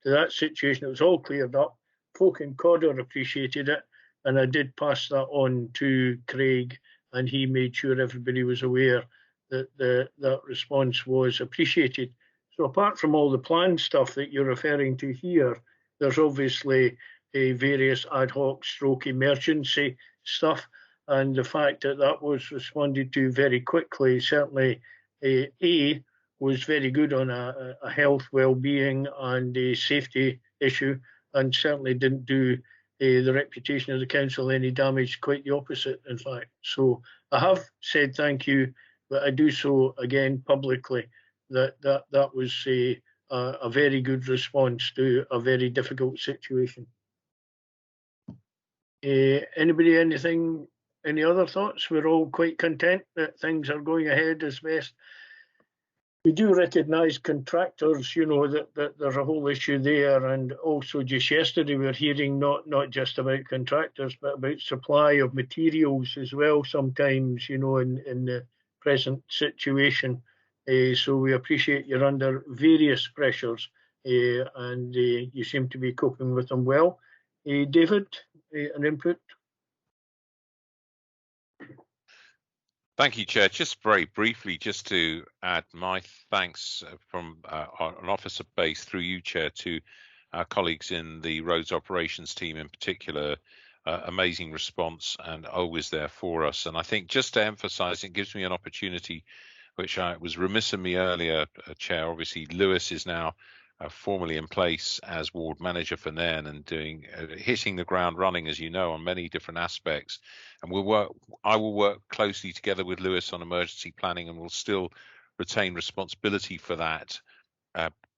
to that situation. It was all cleared up. Folk in Codder appreciated it, and I did pass that on to Craig, and he made sure everybody was aware that that response was appreciated. So apart from all the planned stuff that you're referring to here, there's obviously various ad hoc stroke emergency stuff, and the fact that that was responded to very quickly certainly was very good on a health, well-being and a safety issue, and certainly didn't do the reputation of the council any damage, quite the opposite in fact. So I have said thank you, but I do so again publicly that was a very good response to a very difficult situation. Anybody, any other thoughts? We're all quite content that things are going ahead as best. We do recognise contractors, you know, that there's a whole issue there, and also just yesterday we were hearing not just about contractors but about supply of materials as well sometimes, you know, in the present situation. So we appreciate you're under various pressures and you seem to be coping with them well. David, an input? Thank you, Chair. Just very briefly, just to add my thanks from an officer base through you, Chair, to our colleagues in the roads operations team in particular. Amazing response and always there for us. And I think just to emphasise, it gives me an opportunity, which was remiss of me earlier, Chair. Obviously, Lewis is now formally in place as ward manager for Nairn and hitting the ground running, as you know, on many different aspects. And I will work closely together with Lewis on emergency planning, and will still retain responsibility for that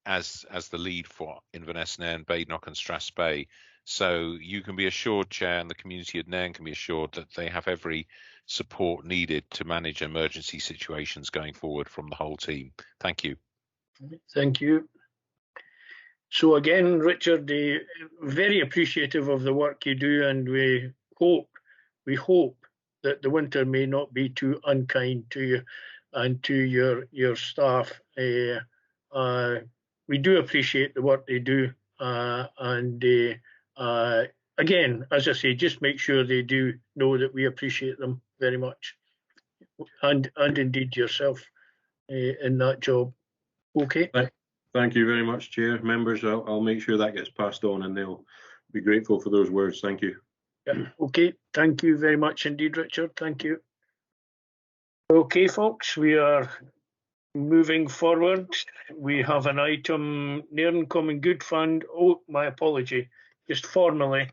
as the lead for Inverness, Nairn, Badenoch and Strathspey. So you can be assured, Chair, and the community of Nairn can be assured that they have every support needed to manage emergency situations going forward from the whole team. Thank you. Thank you. So again, Richard, very appreciative of the work you do, and we hope that the winter may not be too unkind to you and to your staff. We do appreciate the work they do, and again, as I say, just make sure they do know that we appreciate them very much, and indeed yourself in that job. Okay. Thank you very much, Chair. Members, I'll make sure that gets passed on, and they'll be grateful for those words. Thank you. Yeah. Okay. Thank you very much indeed, Richard. Thank you. Okay, folks, we are moving forward. We have an item, Nairn Common Good Fund. Oh, my apology. Just formally,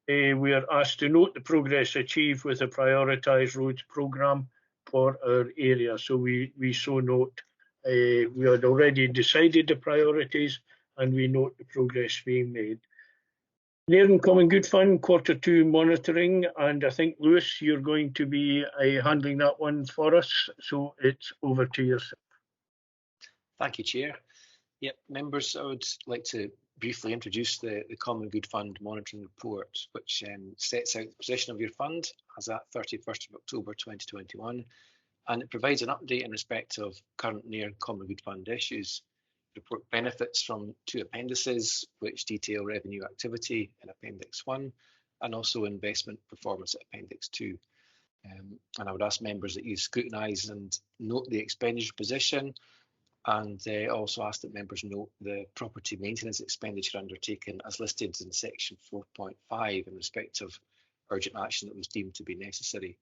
we are asked to note the progress achieved with the prioritised roads programme for our area. So we so note. We had already decided the priorities, and we note the progress being made. Nairn Common Good Fund, Q2 monitoring, and I think, Lewis, you're going to be handling that one for us, so it's over to yourself. Thank you, Chair. Yep, members, I would like to briefly introduce the Common Good Fund Monitoring Report, which sets out the position of your fund as at 31st of October 2021. And it provides an update in respect of current Nairn Common Good Fund issues. The report benefits from two appendices which detail revenue activity in Appendix 1 and also investment performance at Appendix 2. And I would ask members that you scrutinise and note the expenditure position, and also ask that members note the property maintenance expenditure undertaken as listed in section 4.5 in respect of urgent action that was deemed to be necessary.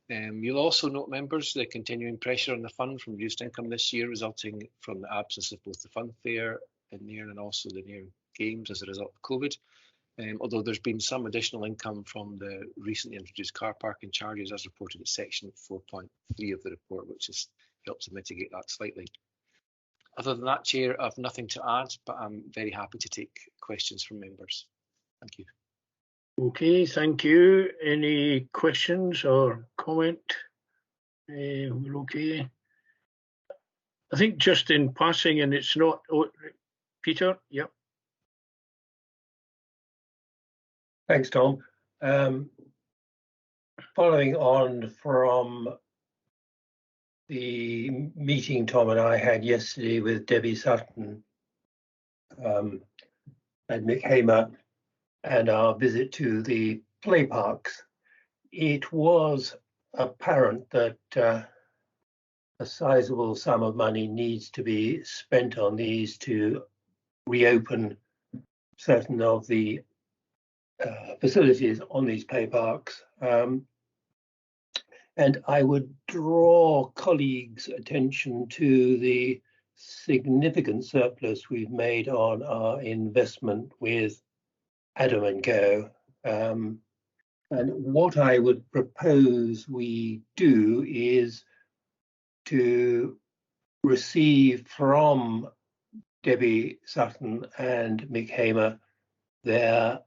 You'll also note, members, the continuing pressure on the fund from reduced income this year, resulting from the absence of both the fun fair in Nairn and also the Nairn Games as a result of COVID. Although there's been some additional income from the recently introduced car parking charges as reported at section 4.3 of the report, which has helped to mitigate that slightly. Other than that, Chair, I've nothing to add, but I'm very happy to take questions from members. Thank you. Okay, thank you. Any questions or comment? We're okay. I think just in passing, and it's not, oh, Peter, yep. Thanks, Tom. Following on from the meeting Tom and I had yesterday with Debbie Sutton and Mick Hamer and our visit to the play parks, it was apparent that a sizable sum of money needs to be spent on these to reopen certain of the facilities on these play parks. And I would draw colleagues' attention to the significant surplus we've made on our investment with Adam & Co. And what I would propose we do is to receive from Debbie Sutton and Mick Hamer their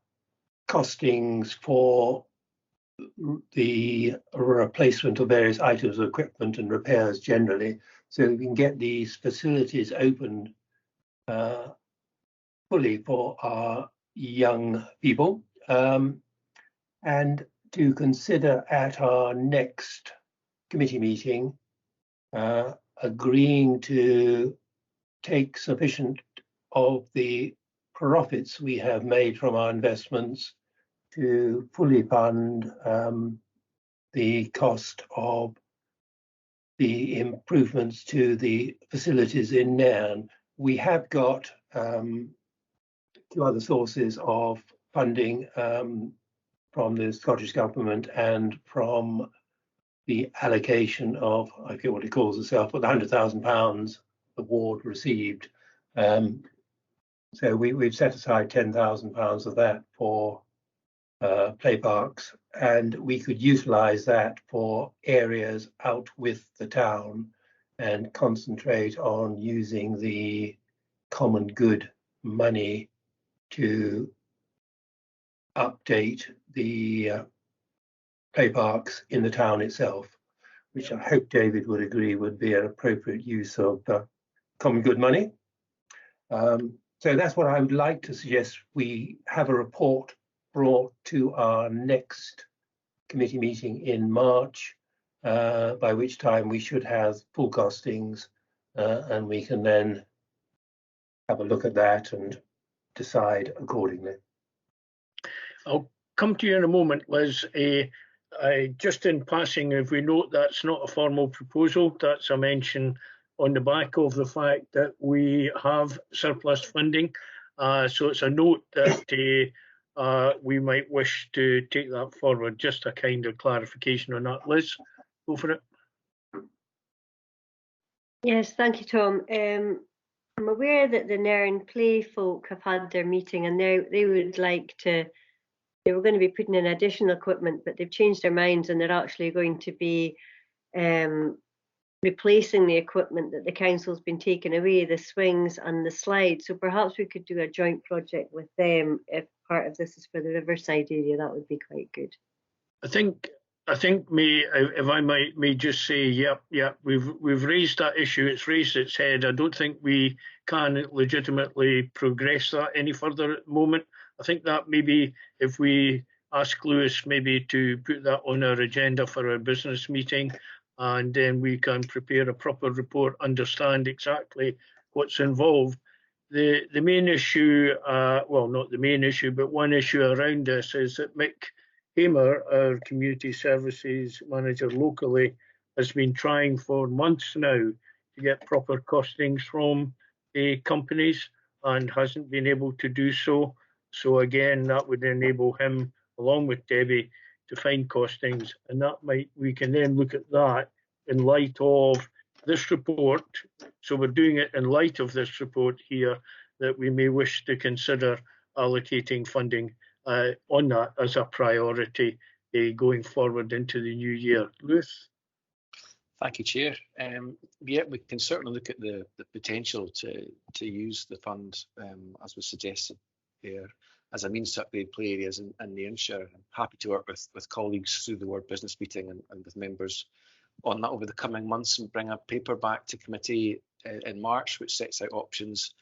costings for the replacement of various items of equipment and repairs generally, so that we can get these facilities opened fully for our young people, and to consider at our next committee meeting agreeing to take sufficient of the profits we have made from our investments to fully fund the cost of the improvements to the facilities in Nairn. We have got two other sources of funding from the Scottish Government and from the allocation of, I forget what it calls itself, but the £100,000 the ward received. So we've set aside £10,000 of that for play parks, and we could utilise that for areas out with the town and concentrate on using the common good money to update the play parks in the town itself, which I hope David would agree would be an appropriate use of common good money. So that's what I would like to suggest. We have a report brought to our next committee meeting in March, by which time we should have full costings, and we can then have a look at that and decide accordingly. I'll come to you in a moment, Liz. Just in passing, if we note that's not a formal proposal, that's a mention on the back of the fact that we have surplus funding. So it's a note that we might wish to take that forward. Just a kind of clarification on that. Liz, go for it. Yes, thank you, Tom. I'm aware that the Nairn Play folk have had their meeting, and they would like to, they were going to be putting in additional equipment, but they've changed their minds and they're actually going to be replacing the equipment that the council's been taking away, the swings and the slides. So perhaps we could do a joint project with them if part of this is for the Riverside area. That would be quite good. I think if I may just say, yep, we've raised that issue. It's raised its head. I don't think we can legitimately progress that any further at the moment. I think that maybe if we ask Lewis maybe to put that on our agenda for our business meeting, and then we can prepare a proper report, understand exactly what's involved. The main issue, well, not the main issue, but one issue around this is that Mick Hamer, our community services manager locally, has been trying for months now to get proper costings from the companies and hasn't been able to do so. So again, that would enable him, along with Debbie, to find costings, and we can then look at that in light of this report. So we're doing it in light of this report here, that we may wish to consider allocating funding on that as a priority going forward into the new year. Lewis? Thank you, Chair. Yeah, we can certainly look at the potential to use the fund, as was suggested here, as a means to upgrade play areas in Nairnshire. I'm happy to work with colleagues through the Ward Business meeting and with members on that over the coming months, and bring a paper back to committee in March, which sets out options,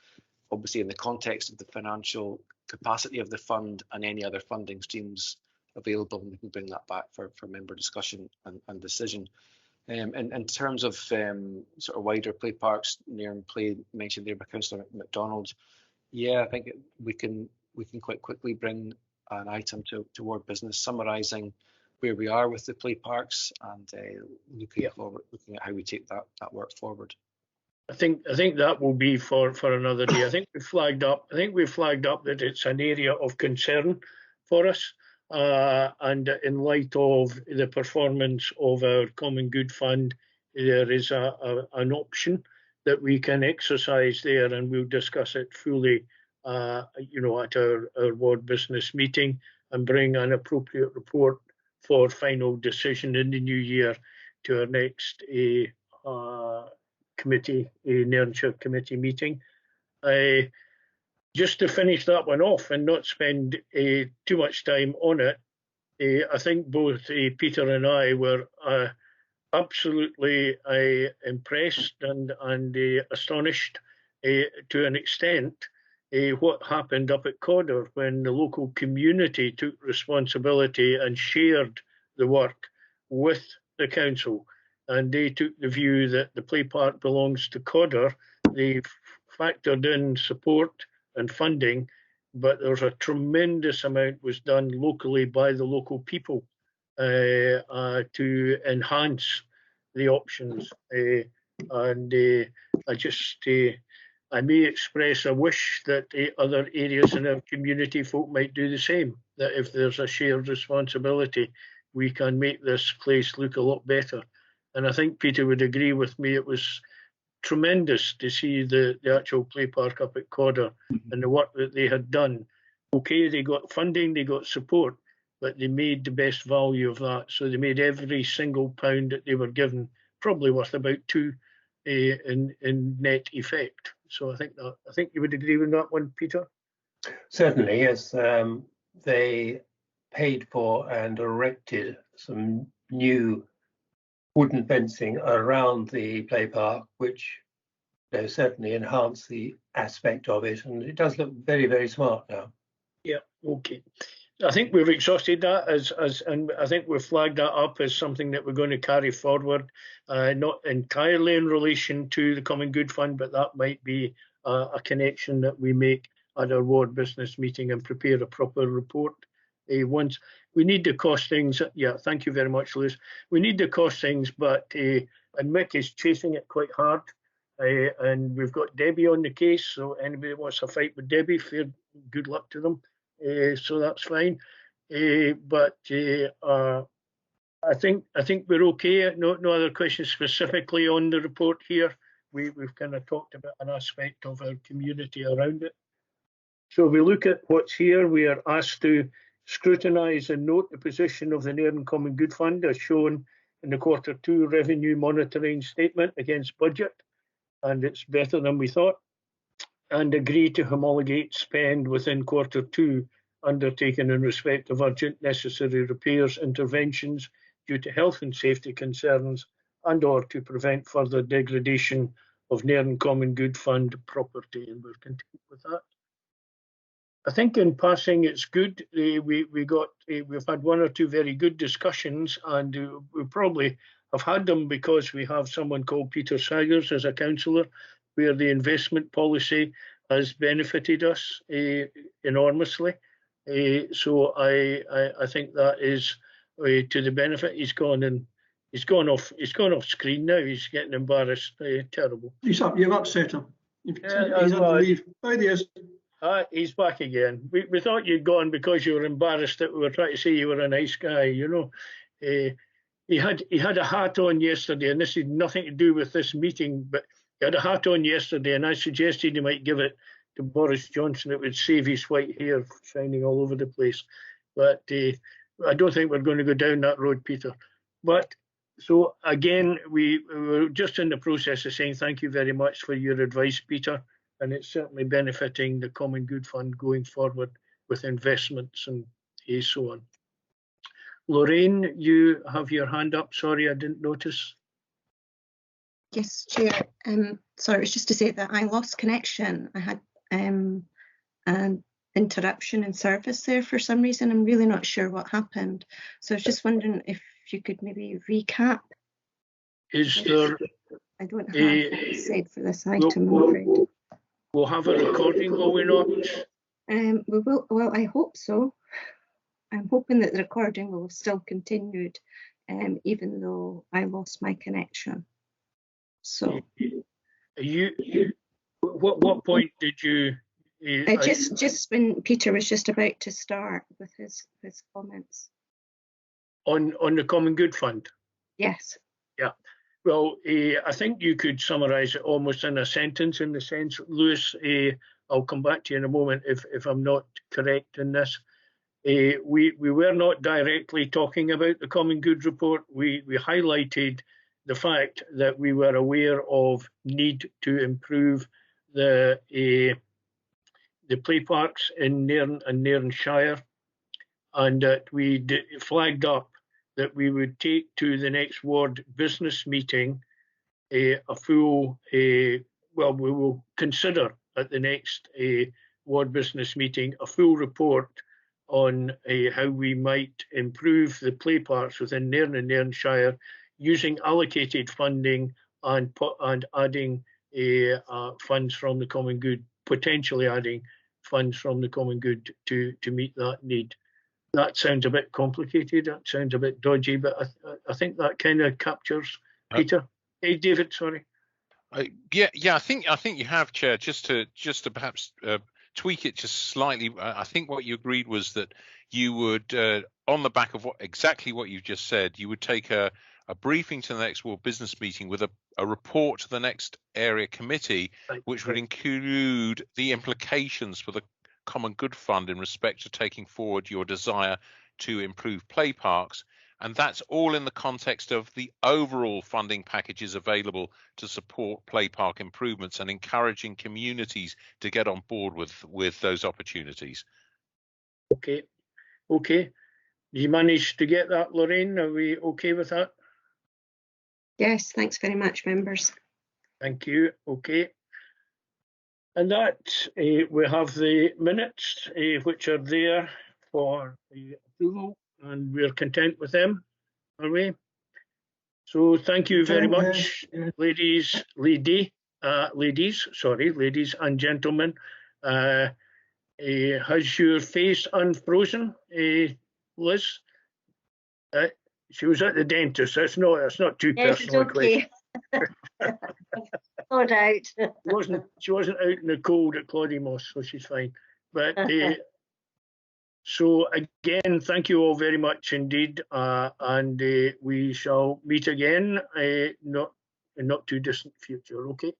obviously in the context of the financial capacity of the fund and any other funding streams available, and we can bring that back for member discussion and decision. In terms of sort of wider play parks, Nairn Play mentioned there by Councillor MacDonald, yeah, I think we can quite quickly bring an item to Ward Business summarising where we are with the play parks and looking at how we take that work forward. I think that will be for another day. I think we flagged up that it's an area of concern for us, and in light of the performance of our Common Good Fund, there is an option that we can exercise there, and we'll discuss it fully, at our Ward Business meeting, and bring an appropriate report for final decision in the new year to our next Nairnshire committee meeting. Just to finish that one off and not spend too much time on it, I think both Peter and I were absolutely impressed and astonished to an extent what happened up at Codder when the local community took responsibility and shared the work with the council, and they took the view that the play park belongs to Codder. They factored in support and funding, but there's a tremendous amount was done locally by the local people to enhance the options, I may express a wish that other areas in our community folk might do the same, that if there's a shared responsibility, we can make this place look a lot better. And I think Peter would agree with me, it was tremendous to see the actual play park up at Codder and the work that they had done. Okay, they got funding, they got support, but they made the best value of that. So they made every single pound that they were given probably worth about £2 in net effect. So I think you would agree with that one, Peter? Certainly, yes. They paid for and erected some new wooden fencing around the play park, which certainly enhanced the aspect of it, and it does look very, very smart now. Yeah, okay. I think we've exhausted that and I think we've flagged that up as something that we're going to carry forward, not entirely in relation to the Common Good Fund, but that might be a connection that we make at our Ward Business meeting and prepare a proper report. Once we need the costings, yeah, thank you very much, Liz. We need the costings, but and Mick is chasing it quite hard, and we've got Debbie on the case. So anybody wants to fight with Debbie, good luck to them. So that's fine. But I think we're okay. No other questions specifically on the report here. We've kind of talked about an aspect of our community around it. So we look at what's here. We are asked to scrutinise and note the position of the Nairn Common Good Fund as shown in the Q2 revenue monitoring statement against budget, and it's better than we thought, and agree to homologate spend within Q2 undertaken in respect of urgent necessary repairs, interventions due to health and safety concerns and or to prevent further degradation of Nairn Common Good Fund property, and we're content with that. I think in passing it's good. We've had one or two very good discussions, and we probably have had them because we have someone called Peter Saggers as a councillor, where the investment policy has benefited us enormously. So I think that is to the benefit. He's gone off screen now. He's getting embarrassed. Terrible. You've upset him. He's had to leave. Oh, he is. He's back again. We thought you'd gone because you were embarrassed that we were trying to say you were a nice guy, you know. He had a hat on yesterday, and this had nothing to do with this meeting, but he had a hat on yesterday, and I suggested he might give it to Boris Johnson. It would save his white hair shining all over the place. But I don't think we're going to go down that road, Peter. But so again, we were just in the process of saying thank you very much for your advice, Peter. And it's certainly benefiting the Common Good Fund going forward with investments and so on. Lorraine, you have your hand up. Sorry, I didn't notice. Yes, Chair. Sorry, it's just to say that I lost connection. I had an interruption in service there for some reason. I'm really not sure what happened. So I was just wondering if you could maybe recap. Is there? I don't have what said for this item, I'm afraid. We'll have a recording, will we not? We will. Well, I hope so. I'm hoping that the recording will have still continued, even though I lost my connection. So, what point did you? Just when Peter was just about to start with his comments on the Common Good Fund. Yes. Yeah. Well, I think you could summarise it almost in a sentence, in the sense, Lewis, I'll come back to you in a moment if I'm not correct in this. We were not directly talking about the Common Good report. We highlighted the fact that we were aware of need to improve the play parks in Nairn and Nairnshire, and that we flagged up that we would take to the next ward business meeting a full, well, we will consider at the next ward business meeting a full report on how we might improve the play parks within Nairn and Nairnshire using allocated funding and adding funds from the Common Good, potentially adding funds from the Common Good to meet that need. That sounds a bit complicated. That sounds a bit dodgy, but I think that kind of captures Peter. Hey, David, sorry. Yeah. I think you have, Chair. Just to perhaps tweak it just slightly. I think what you agreed was that you would, on the back of exactly what you've just said, you would take a briefing to the next Ward Business meeting with a report to the next area committee, which would include the implications for the Common Good Fund in respect to taking forward your desire to improve play parks. And that's all in the context of the overall funding packages available to support play park improvements and encouraging communities to get on board with those opportunities. Okay. Did you manage to get that, Lorraine? Are we okay with that? Yes, thanks very much, members. Thank you. Okay. And that we have the minutes which are there for approval, and we're content with them, are we? So thank you very much, ladies and gentlemen. Has your face unfrozen, Liz? She was at the dentist. That's not too personal. It's okay. No doubt. She wasn't out in the cold at Clodymos, so she's fine. But so again, thank you all very much indeed, and we shall meet again, not in not too distant future. Okay.